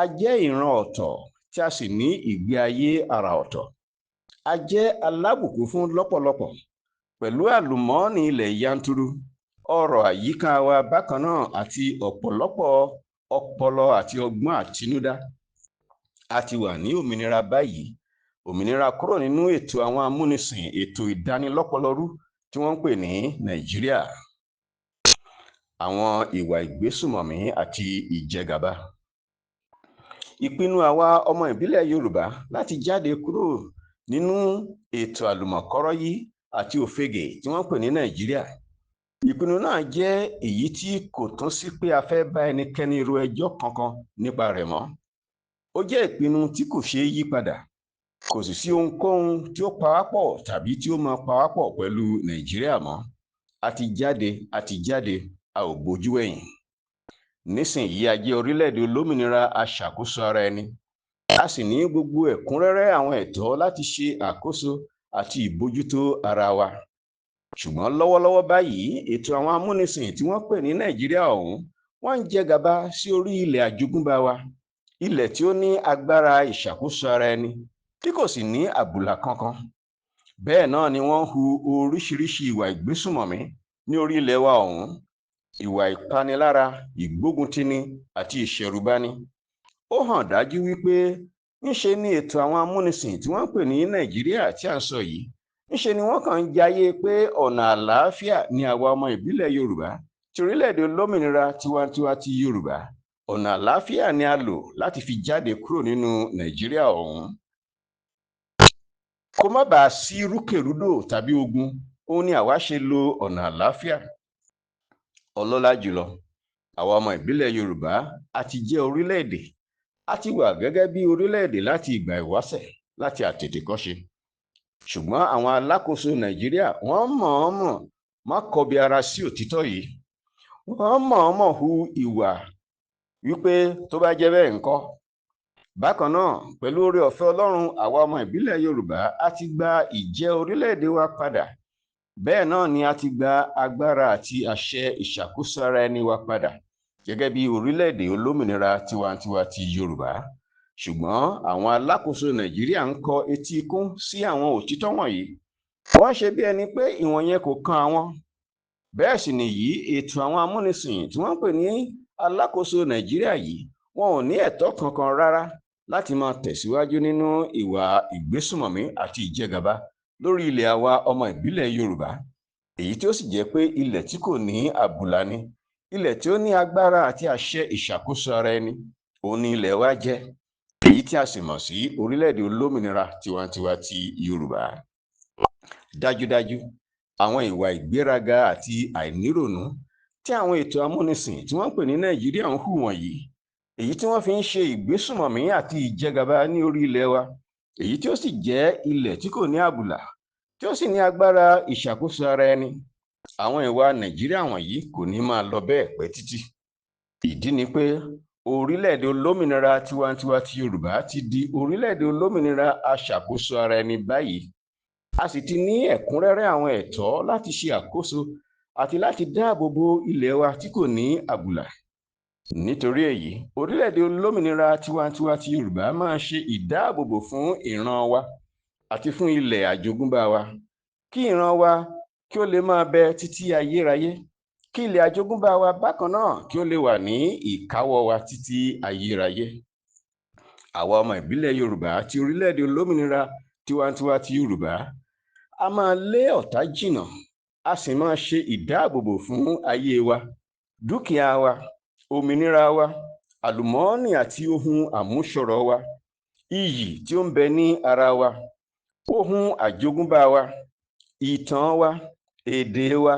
A: a jẹ́ ìran ọ̀tọ̀ tí a sì ní ìgbé ayé àrà ọ̀tọ̀. A jẹ́ alábùkún fún lọ́pọ̀lọpọ̀ pẹ̀lú àlùmọ́ọ́nì ilẹ̀ yanturu, ọrọ̀ àyíká wa bákan náà àti ọ̀pọ̀lọpọ̀ ọpọlọ àti ọgbọ́n àtinúdá. A ti wà ní òmìnira báyìí, òmìnira kúrò nínú ètò àwọn amúnisìn, ètò ìdánilọ́pọlọrú tí wọ́n ń pè ní Nàìjíríà, àwọn ìwà ìgbésùmọ̀mí àti ìjẹgàba. Ìpinnu àwa ọmọ ìbílẹ̀ Yorùbá láti jáde kúrò nínú ètò àlùmọ̀kọ́rọ́yí àti òfegè tí wọ́n pè ní Nàìjíríà. Ìpinnu náà jẹ́ èyí tí kò tún sí pé a fẹ́ bá ẹnikẹ́ni ro ẹjọ́ kankan nípa rẹ̀ mọ́. Ó jẹ́ ìpinnu tí kò ṣeé yí padà. Kò sì sí ohunkóhun tí ó pawápọ̀ tàbí tí ó máa pawápọ̀ pẹ̀lú Nàìjíríà mọ́. A ti jáde, a ò bójú ẹ̀yìn. Nísìnyí a jẹ́ orílẹ̀-èdè olómìnira aṣàkóso ara ẹni. A sì ní gbogbo ẹ̀kúnrẹ́rẹ́ àwọn ẹ̀tọ́ láti ṣe àkóso àti ìbójútó ara wa. Ṣùgbọ́n lọ́wọ́lọ́wọ́ báyìí, ètò àwọn amúnisìn tí wọ́n pè ní Nàìjíríà ọ̀hún, wọ́n ń jẹ gàba sí orí ilẹ̀ àjogúnbá wa, ilẹ̀ tí ó ní agbára ìṣàkóso ara ẹni tí kò sì ní àbùlà kankan. Bẹ́ẹ̀ náà ni wọ́n hu oríṣiríṣi ìwà ìgbésùmọ̀mí ní orí ilẹ̀ wa ọ̀hún, ìwà ìpanilára, ìgbóguntini àti ìṣẹ̀rùbani. Ó hàn dájú wípé ńṣe ni ètò àwọn amúnisìn tí wọ́n pè ní Nàìjíríà tí à ń sọ yìí, ńṣe ni wọ́n kàn ń jayé pé ọ̀nà àlàáfíà ni àwa ọmọ ìbílẹ̀ Yorùbá ti orílẹ̀-èdè olómìnira tiwantiwa ti Yorùbá, ọ̀nà àlàáfíà ni a lò láti fi jáde kúrò nínú Nàìjíríà ọ̀hún. Kó má bàa sí rúkèrúdò tàbí ogun, òun ni àwa ṣe lo ọ̀nà àlàáfíà. Ọlọ́lá jùlọ, àwa ọmọ ìbílẹ̀ Yorùbá a ti jẹ́ orílẹ̀-èdè, a ti wà gẹ́gẹ́ bí orílẹ̀-èdè láti ìgbà ìwáṣẹ̀, láti àtètèkọ́ṣe. Ṣùgbọ́n àwọn alákòóso Nàìjíríà wọ́n mọ̀ọ́mọ̀ má kọbi ara sí òtítọ́ yìí. Wọ́n mọ̀ọ́mọ̀ hu ìwà wípé tó bá jẹ́ bẹ́ẹ̀ ńkọ́. Bákan náà, pẹ̀lú oore-ọ̀fẹ́ Ọlọ́run, àwa ọmọ ìbílẹ̀ Yorùbá a ti gba ìjẹ́ orílẹ̀-èdè wa padà. Bẹ́ẹ̀ náà ni a ti gba agbára àti àṣẹ ìṣàkóso ara ẹni wa padà gẹ́gẹ́ bí orílẹ̀-èdè olómìnira tiwantiwa ti Yorùbá. ṣùgbọ́n àwọn alákòóso Nàìjíríà ń kọ etí ikún sí àwọn òtítọ́ wọ̀nyí. Wọ́n ṣe bí ẹni pé ìwọ̀nyẹn kò kan àwọn. Bẹ́ẹ̀ sì nìyí, ètò àwọn amúnisìn tí wọ́n ń pè ní alákòóso Nàìjíríà yìí, wọn ò ní ẹ̀tọ́ kankan rárá láti máa tẹ̀síwájú nínú ìwà ìgbésùmọ̀mí àti ìjẹgàba lórí ilẹ̀ àwa ọmọ ìbílẹ̀ Yorùbá, èyí tí ó sì jẹ́ pé ilẹ̀ tí kò ní àbùlà ni, ilẹ̀ tí ó ní agbára àti àṣẹ ìṣàkóso ara ẹni, òun ni ilẹ̀ wa jẹ́, èyí tí a sì mọ̀ sí orílẹ̀-èdè olómìnira tiwantiwa ti Yorùbá. Dájúdájú, àwọn ìwà ìgbéraga àti àìníròònú tí àwọn ètò amúnisìn tí wọ́n ń pè ní Nàìjíríà ń hù wọ̀nyí, èyí tí wọ́n fi ń ṣe ìgbésùmọ̀mí àti ìjẹgàba ní orí ilẹ̀ wa, èyí tí ó sì jẹ́ ilẹ̀ tí kò ní àbùlà, tí ó sì ní agbára ìṣàkóso ara ẹni. Àwọn ìwà Nàìjíríà wọ̀nyí kò ní máa lọ bẹ́ẹ̀ pẹ́ títí. Ìdí ni pé orílẹ̀-èdè olómìnira tiwantiwa ti Yorùbá ti di orílẹ̀-èdè olómìnira aṣàkóso ara ẹni báyìí. A sì ti ní ẹ̀kúnrẹ́rẹ́ àwọn ẹ̀tọ́ láti ṣe àkóso àti láti dáàbò bo ilẹ̀ wa tí kò ní àbùlà. Nítorí èyí, orílẹ̀-èdè olómìnira tiwantiwa ti Yorùbá máa ṣe ìdáàbòbò fún ìran wa àti fún ilẹ̀ àjogúnbá wa, kí ìran wa kí ó lè máa bẹ títí ayérayé, kí ilẹ̀ àjogúnbá wa bákan náà kí ó lè wà ní ìkáwọ́ wa títí ayérayé. Àwa ọmọ ìbílẹ̀ Yorùbá ti orílẹ̀-èdè olómìnira tiwantiwa ti Yorùbá, a máa lé ọ̀tá jìnnà, a sì máa ṣe ìdáàbòbò fún ayé wa, dúkìá wa, òmìnira wa, àlùmọ́ọ́nì àti ohun àmúṣọrọ̀ wa, iyì tí ó ń bẹ ní ara wa, ohun àjogúnbá wa, ìtàn wa, èdè wa,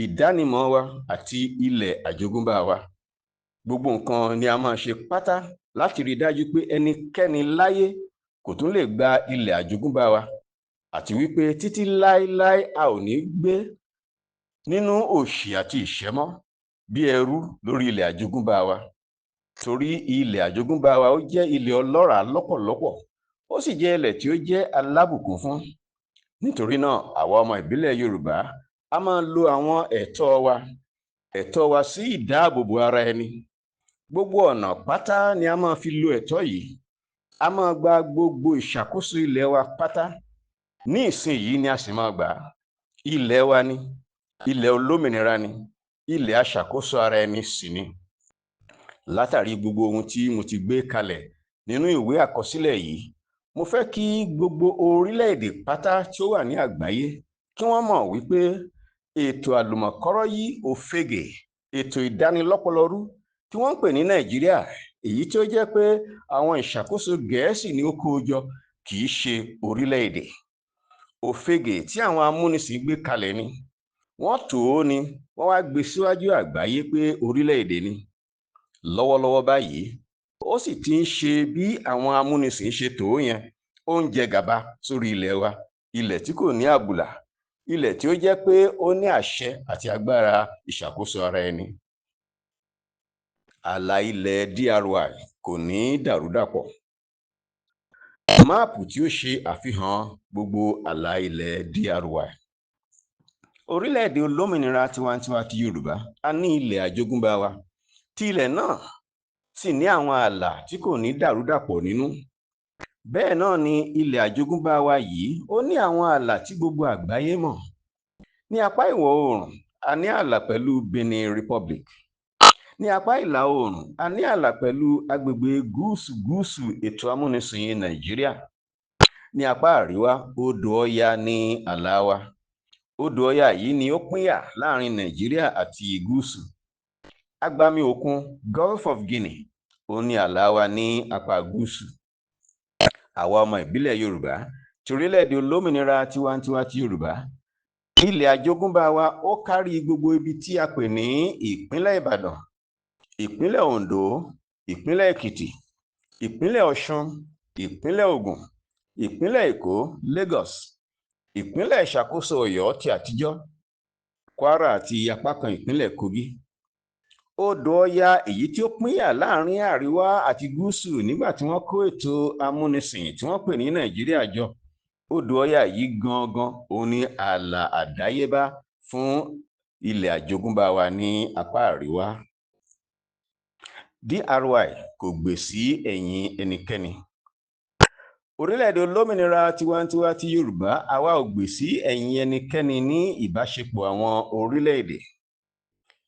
A: ìdánimọ̀ wa àti ilẹ̀ àjogúnbá wa. Gbogbo nǹkan ni a máa ṣe pátá láti rí dájú pé ẹnikẹ́ni láyé kò tún lè gba ilẹ̀ àjogúnbá wa, àti wípé títí láéláé a ò ní gbé nínú òṣì àti ìṣẹ́mọ́ bí ẹrú lórí ilẹ̀ àjogúnbá wa. Torí ilẹ̀ àjogúnbá wa ó jẹ́ ilẹ̀ ọlọ́ràá lọ́pọ̀lọpọ̀, ó sì jẹ́ ilẹ̀ tí ó jẹ́ alábùkún fún. Nítorí náà, àwa ọmọ ìbílẹ̀ Yorùbá a máa lo àwọn ẹ̀tọ́ wa sí ìdáàbòbò ara ẹni. Gbogbo ọ̀nà pátá ni a máa fi lo ẹ̀tọ́ yìí. A máa gba gbogbo ìṣàkóso ilẹ̀ wa pátá. Ní ìsìn yìí ni a sì máa gbà. Ilẹ̀ wa ni, ilẹ̀ olómìnira ni, ilẹ̀ aṣàkóso ara ẹni sì ni. Látàrí gbogbo ohun tí mo ti gbé kalẹ̀ nínú ìwé àkọsílẹ̀ yìí, mo fẹ́ kí gbogbo orílẹ̀-èdè pátá tí ó wà ní àgbáyé kí wọ́n mọ̀ wípé ètò àlùmọ̀kọ́rọ́ yìí òfegè, ètò ìdánilọ́pọlọrú tí wọ́n ń pè ní Nàìjíríà, èyí tí ó jẹ́ pé àwọn ìṣàkóso Gẹ̀ẹ́sì ni ó kó o jọ, kì í ṣe orílẹ̀-èdè. Òfegè tí àwọn amúnisìn gbé kalẹ̀ ni. Wọ́n tò ó ni, wọ́n wá gbé síwájú àgbáyé pé orílẹ̀-èdè ni. Lọ́wọ́lọ́wọ́ báyìí, ó sì ti ń ṣe bí àwọn amúnisìn ṣe tò ó yẹn. Ó ń jẹ gàba sórí ilẹ̀ wa, ilẹ̀ tí kò ní àbùlà, ilẹ̀ tí ó jẹ́ pé ó ní àṣẹ àti agbára ìṣàkóso ara ẹni. Ààlà ilẹ̀ DRY kò ní dàrúdàpọ̀. Máàpù tí ó ṣe àfihàn gbogbo ààlà ilẹ̀ DRY. Orílẹ̀-èdè olómìnira tiwantiwa ti Yorùbá, a ní ilẹ̀ àjogúnbá wa, tí ilẹ̀ náà sì ní àwọn ààlà tí kò ní dàrúdàpọ̀ nínú. Bẹ́ẹ̀ náà ni ilẹ̀ àjogúnbá wa yìí, ó ní àwọn ààlà tí gbogbo àgbáyé mọ̀. Ní apá ìwọ̀ oòrùn, a ní ààlà pẹ̀lú Benin Republic. Ní apá ìlà oòrùn, a ní ààlà pẹ̀lú agbègbè gúúsù ètò amúnisìn Nàìjíríà. Ní apá àríwá, odò Ọya ní ààlà wa. Odò Ọya yìí ni ó pínyà láàrin Nàìjíríà àti gúúsù. Agbami òkun Gulf of Guinea, ó ní ààlà wa ní apá gúúsù. Àwa ọmọ ìbílẹ̀ Yorùbá ti orílẹ̀-èdè olómìnira tiwantiwa ti Yorùbá, ilẹ̀ àjogúnbá wa ó kárí gbogbo ibi tí a pè ní ìpínlẹ̀ Ìbàdàn, ìpínlẹ̀ Oǹdó, ìpínlẹ̀ Èkìtì, ìpínlẹ̀ Ọ̀ṣun, ìpínlẹ̀ Ògùn, ìpínlẹ̀ Èkó Lagos, ìpínlẹ̀ ìṣàkóso Ọ̀yọ́ ti àtijọ́, Kwara àti apá kan ìpínlẹ̀ Kogi. Odò Ọya, èyí tí ó pínyà láàrin àríwá àti gúúsù nígbà tí wọ́n kó ètò amúnisìn tí wọ́n pè ní Nàìjíríà jọ. Odò Ọya yìí gangan òun ni ààlà àdáyébá fún ilẹ̀ àjogúnbá wa ní apá àríwá. DRY kò gbè sí ẹ̀yìn ẹnikẹ́ni. Orílẹ̀-èdè olómìnira tiwantiwa ti Yorùbá, àwa ò gbè sí ẹ̀yìn ẹnikẹ́ni ní ìbáṣepọ̀ àwọn orílẹ̀-èdè.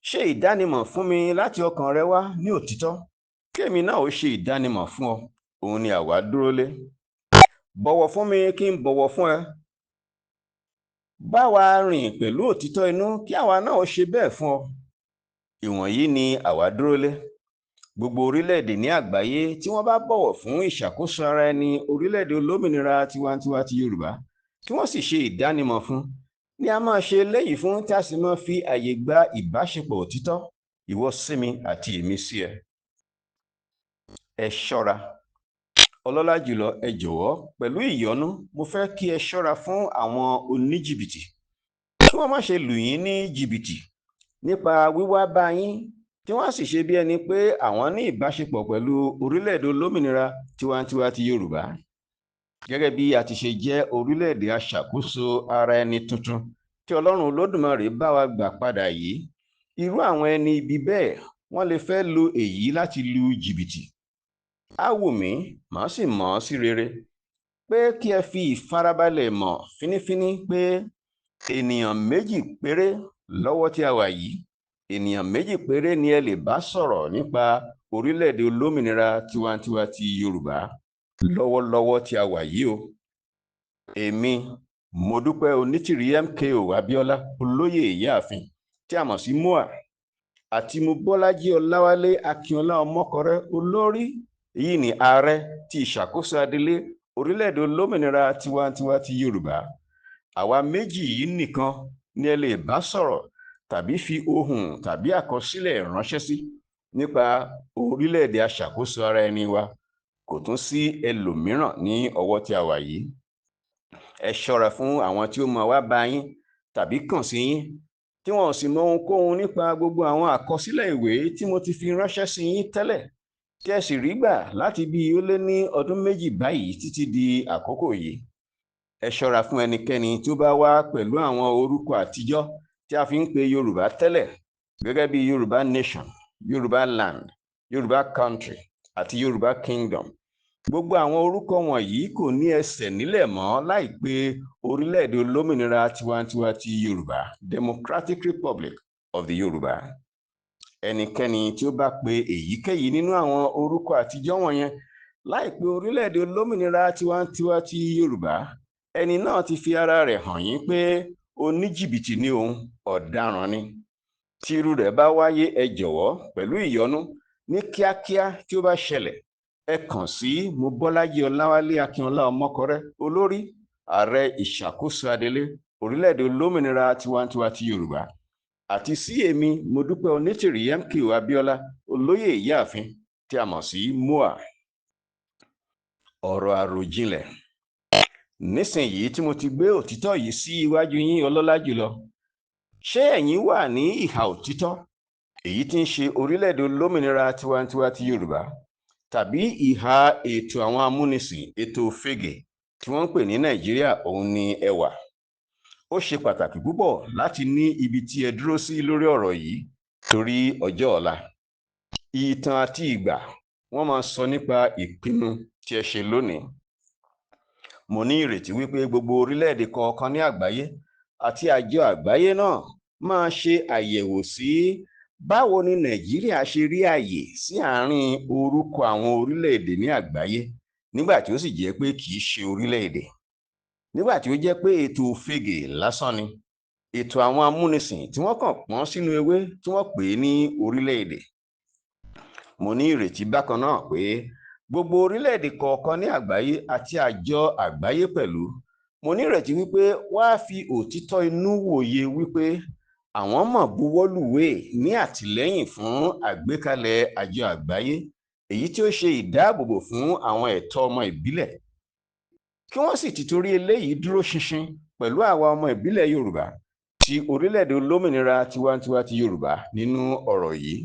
A: Ṣe ìdánimọ̀ fún mi láti ọkàn rẹ wá ní òtítọ́, kí èmi náà ó ṣe ìdánimọ̀ fún ọ, òun ni àwa dúró lé. Bọ̀wọ̀ fún mi kí n bọ̀wọ̀ fún ẹ. Bá wa rìn pẹ̀lú òtítọ́ inú kí àwa náà ó ṣe bẹ́ẹ̀ fún ọ. Ìwọ̀nyí ni àwa dúró lé. Gbogbo orílẹ̀-èdè ní àgbáyé tí wọ́n bá bọ̀wọ̀ fún ìṣàkóso ara ẹni orílẹ̀-èdè olómìnira tiwantiwa ti Yorùbá, tí wọ́n sì ṣe ìdánimọ̀ fún, ni a máa ṣe eléyìí fún, tí a sì máa fi àyè gba ìbáṣepọ̀ òtítọ́, ìwọ sí mi àti èmi sí ẹ. Ẹ ṣọ́ra. Ọlọ́lá jùlọ, ẹ jọ̀wọ́, pẹ̀lú ìyọ́nú, mo fẹ́ kí ẹ ṣọ́ra fún àwọn oníjìbìtì, kí wọ́n má ṣe lù yín ní jìbìtì nípa wíwá bá yín, tí wọ́n sì ṣe bí ẹni pé àwọn ní ìbáṣepọ̀ pẹ̀lú orílẹ̀-èdè olómìnira tiwantiwa ti Yorùbá. Gẹ́gẹ́ bí a ti ṣe jẹ́ orílẹ̀-èdè aṣàkóso ara ẹni tuntun tí Ọlọ́run Olódùmarè bá wa gbà padà yìí, irú àwọn ẹni ibi bẹ́ẹ̀ wọ́n lè fẹ́ lo èyí láti lu jìbìtì. Á wù mí, màá sì mọ̀ ọ́ sí rere, pé kí ẹ fi ìfarabalẹ̀ mọ̀ fínífíní pé ènìyàn méjì péré lọ́wọ́ tí a wà yìí, ènìyàn méjì péré ni ẹ lè bá sọ̀rọ̀ nípa orílẹ̀-èdè olómìnira tiwantiwa ti Yorùbá lọ́wọ́lọ́wọ́ tí a wà yìí o. Èmi, Modúpẹ́ Onítìrí MKO Abíọ́lá, olóyè Ìyáàfin tí a mọ̀ sí MOA, àti Mobọ́lájí Ọláwálé Akínọlá Ọmọkọrẹ́, olórí, èyí ni ààrẹ ti ìṣàkóso adelé orílẹ̀-èdè olómìnira tiwantiwa ti Yorùbá. Àwa méjì yìí nìkan ni ẹ lè bá sọ̀rọ̀ tàbí fi ohùn tàbí àkọsílẹ̀ ránṣẹ́ sí nípa orílẹ̀-èdè aṣàkóso ara ẹni wa. Kò tún sí ẹlòmíràn ní ọwọ́ tí a wà yìí. Ẹ ṣọ́ra fún àwọn tí ó máa wá bá yín tàbí kàn sí yín, tí wọn ò sì mọ ohunkóhun nípa gbogbo àwọn àkọsílẹ̀ ìwé tí mo ti fi ránṣẹ́ sí yín tẹ́lẹ̀, tí ẹ sì rí gbà láti bí ó lé ní ọdún méjì báyìí títí di àkókò yìí. Ẹ ṣọ́ra fún ẹnikẹ́ni tí ó bá wá pẹ̀lú àwọn orúkọ àtijọ́ tí a fi ń pe Yorùbá tẹ́lẹ̀, gẹ́gẹ́ bí Yorùbá Nation, Yorùbá Land, Yorùbá Country àti Yorùbá Kingdom. Gbogbo àwọn orúkọ wọ̀nyí kò ní ẹsẹ̀ nílẹ̀ mọ́ láì pé orílẹ̀-èdè olómìnira tiwantiwa ti Yorùbá, Democratic Republic of the Yorùbá. Ẹnikẹ́ni tí ó bá pe èyíkéyìí nínú àwọn orúkọ àtijọ́ wọ̀nyẹn láì pé orílẹ̀-èdè olómìnira tiwantiwa ti Yorùbá, ẹni náà ti fi ara rẹ̀ hàn yín pé oníjìbìtì ni òun, ọ̀daràn ni. Tí irú rẹ̀ bá wáyé, ẹ jọ̀wọ́, pẹ̀lú ìyọ́nú, ní kíákíá tí ó bá ṣẹlẹ̀, ẹ kàn sí Mobọ́lájí Ọláwálé Akínọlá Ọmọkọrẹ́, olórí, ààrẹ ìṣàkóso adelé orílẹ̀-èdè olómìnira tiwantiwa ti Yorùbá, àti sí èmi, Modúpẹ́ Onítìrí MKO Abíọ́lá, olóyè Ìyáàfin tí a mọ̀ sí MOA. Ọ̀rọ̀ àròjinlẹ̀. Nísìnyìí tí mo ti gbé òtítọ́ yìí sí iwájú yín, ọlọ́lá jùlọ, ṣé ẹ̀yin wà ní ìhà òtítọ́, èyí tí ń ṣe orílẹ̀-èdè olómìnira tiwantiwa ti Yorùbá, tàbí ìhà ètò àwọn amúnisìn, ètò òfegè tí wọ́n ń pè ní Nàìjíríà, òun ni ẹ wà? Ó ṣe pàtàkì púpọ̀ láti ní ibi tí ẹ dúró sí lórí ọ̀rọ̀ yìí, torí ọjọ́ ọ̀la. Ìtàn àti ìgbà wọ́n máa sọ nípa ìpinnu tí ẹ ṣe lónìí. Mo ní ìrètí wípé gbogbo orílẹ̀-èdè kọ̀ọ̀kan ní àgbáyé àti àjọ àgbáyé náà máa ṣe àyẹ̀wò sí báwo ni Nàìjíríà ṣe rí àyè sí àárín orúkọ àwọn orílẹ̀-èdè ní àgbáyé, nígbà tí ó sì jẹ́ pé kì í ṣe orílẹ̀-èdè, nígbà tí ó jẹ́ pé ètò òfegè lásán ni, ètò àwọn amúnisìn tí wọ́n kàn pọ́n sínú ewé tí wọ́n pè é ní orílẹ̀-èdè. Mo ní ìrètí bákan náà pé gbogbo orílẹ̀-èdè kọ̀ọ̀kan ní àgbáyé àti àjọ àgbáyé pẹ̀lú, mo ní ìrètí wípé wọ́n á fi òtítọ́ inú wòye wípé àwọn mọ̀ buwọ́lùwé ní àtìlẹ́yìn fún àgbékalẹ̀ àjọ àgbáyé, èyí tí ó ṣe ìdáàbòbò fún àwọn ẹ̀tọ́ ọmọ ìbílẹ̀, kí wọ́n sì ti torí eléyìí dúró ṣinṣin pẹ̀lú àwa ọmọ ìbílẹ̀ Yorùbá ti orílẹ̀-èdè olómìnira tiwantiwa ti Yorùbá nínú ọ̀rọ̀ yìí.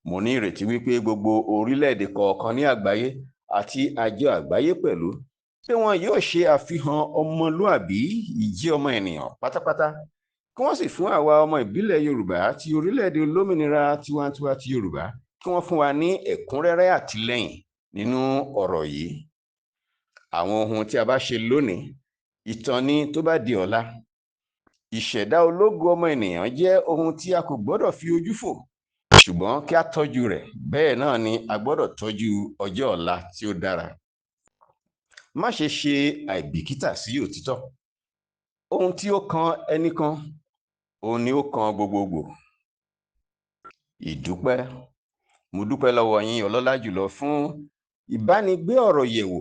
A: Mo ní ìrètí wípé gbogbo orílẹ̀-èdè kọ̀ọ̀kan ní àgbáyé àti àjọ àgbáyé pẹ̀lú, pé wọn yóò ṣe àfihàn ọmọlúàbí, ìjẹ́ ọmọ ènìyàn pátápátá, kí wọ́n sì fún àwa ọmọ ìbílẹ̀ Yorùbá ti orílẹ̀-èdè olómìnira tiwantiwa ti Yorùbá, kí wọ́n fún wa ní ẹ̀kúnrẹ́rẹ́ àtìlẹ́yìn nínú ọ̀rọ̀ yìí. Àwọn ohun tí a bá ṣe lónìí, ìtàn ni tó bá di ọ̀la. Ìṣẹ̀dá ológo ọmọ ènìyàn jẹ́ ohun tí a kò gbọ́dọ̀ fi ojú fò, ṣùgbọ́n kí a tọ́jú rẹ̀. Bẹ́ẹ̀ náà ni a gbọ́dọ̀ tọ́jú ọjọ́ ọ̀la tí ó dára. Má ṣe ṣe àìbìkítà sí òtítọ́. Ohun tí ó kan ẹnìkan, òun ni ó kan gbogbogbò. Ìdúpẹ́. Mo dúpẹ́ lọ́wọ́ yín ọlọ́lá jùlọ fún ìbánigbé ọ̀rọ̀ yẹ̀wò,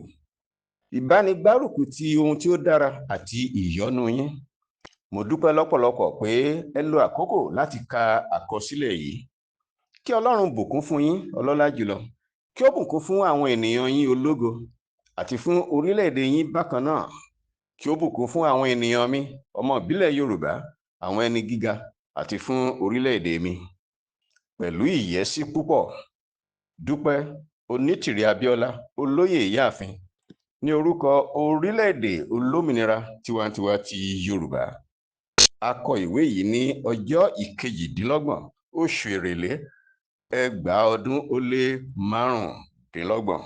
A: ìbánigbárùkù ti ohun tí ó dára àti ìyọ́nú yín. Mo dúpẹ́ lọ́pọ̀lọpọ̀ pé ẹ lo àkókò láti ka àkọsílẹ̀ yìí. Kí Ọlọ́run bùkún fún yín ọlọ́lá jùlọ, kí ó bùkún fún àwọn ènìyàn yín ológo àti fún orílẹ̀-èdè yín bákan náà. Kí ó bùkún fún àwọn ènìyàn mi, ọmọ ìbílẹ̀ Yorùbá, àwọn ẹni gíga àti fún orílẹ̀-èdè mi. Pẹ̀lú ìyẹ́sí púpọ̀, Dúpẹ́ Onítìrí Abíọ́lá, olóyè Ìyáàfin, ní orúkọ orílẹ̀-èdè olómìnira tiwantiwa ti Yorùbá. A kọ ìwé yìí ní ọjọ́ 28 oṣù Èrèlé 2025.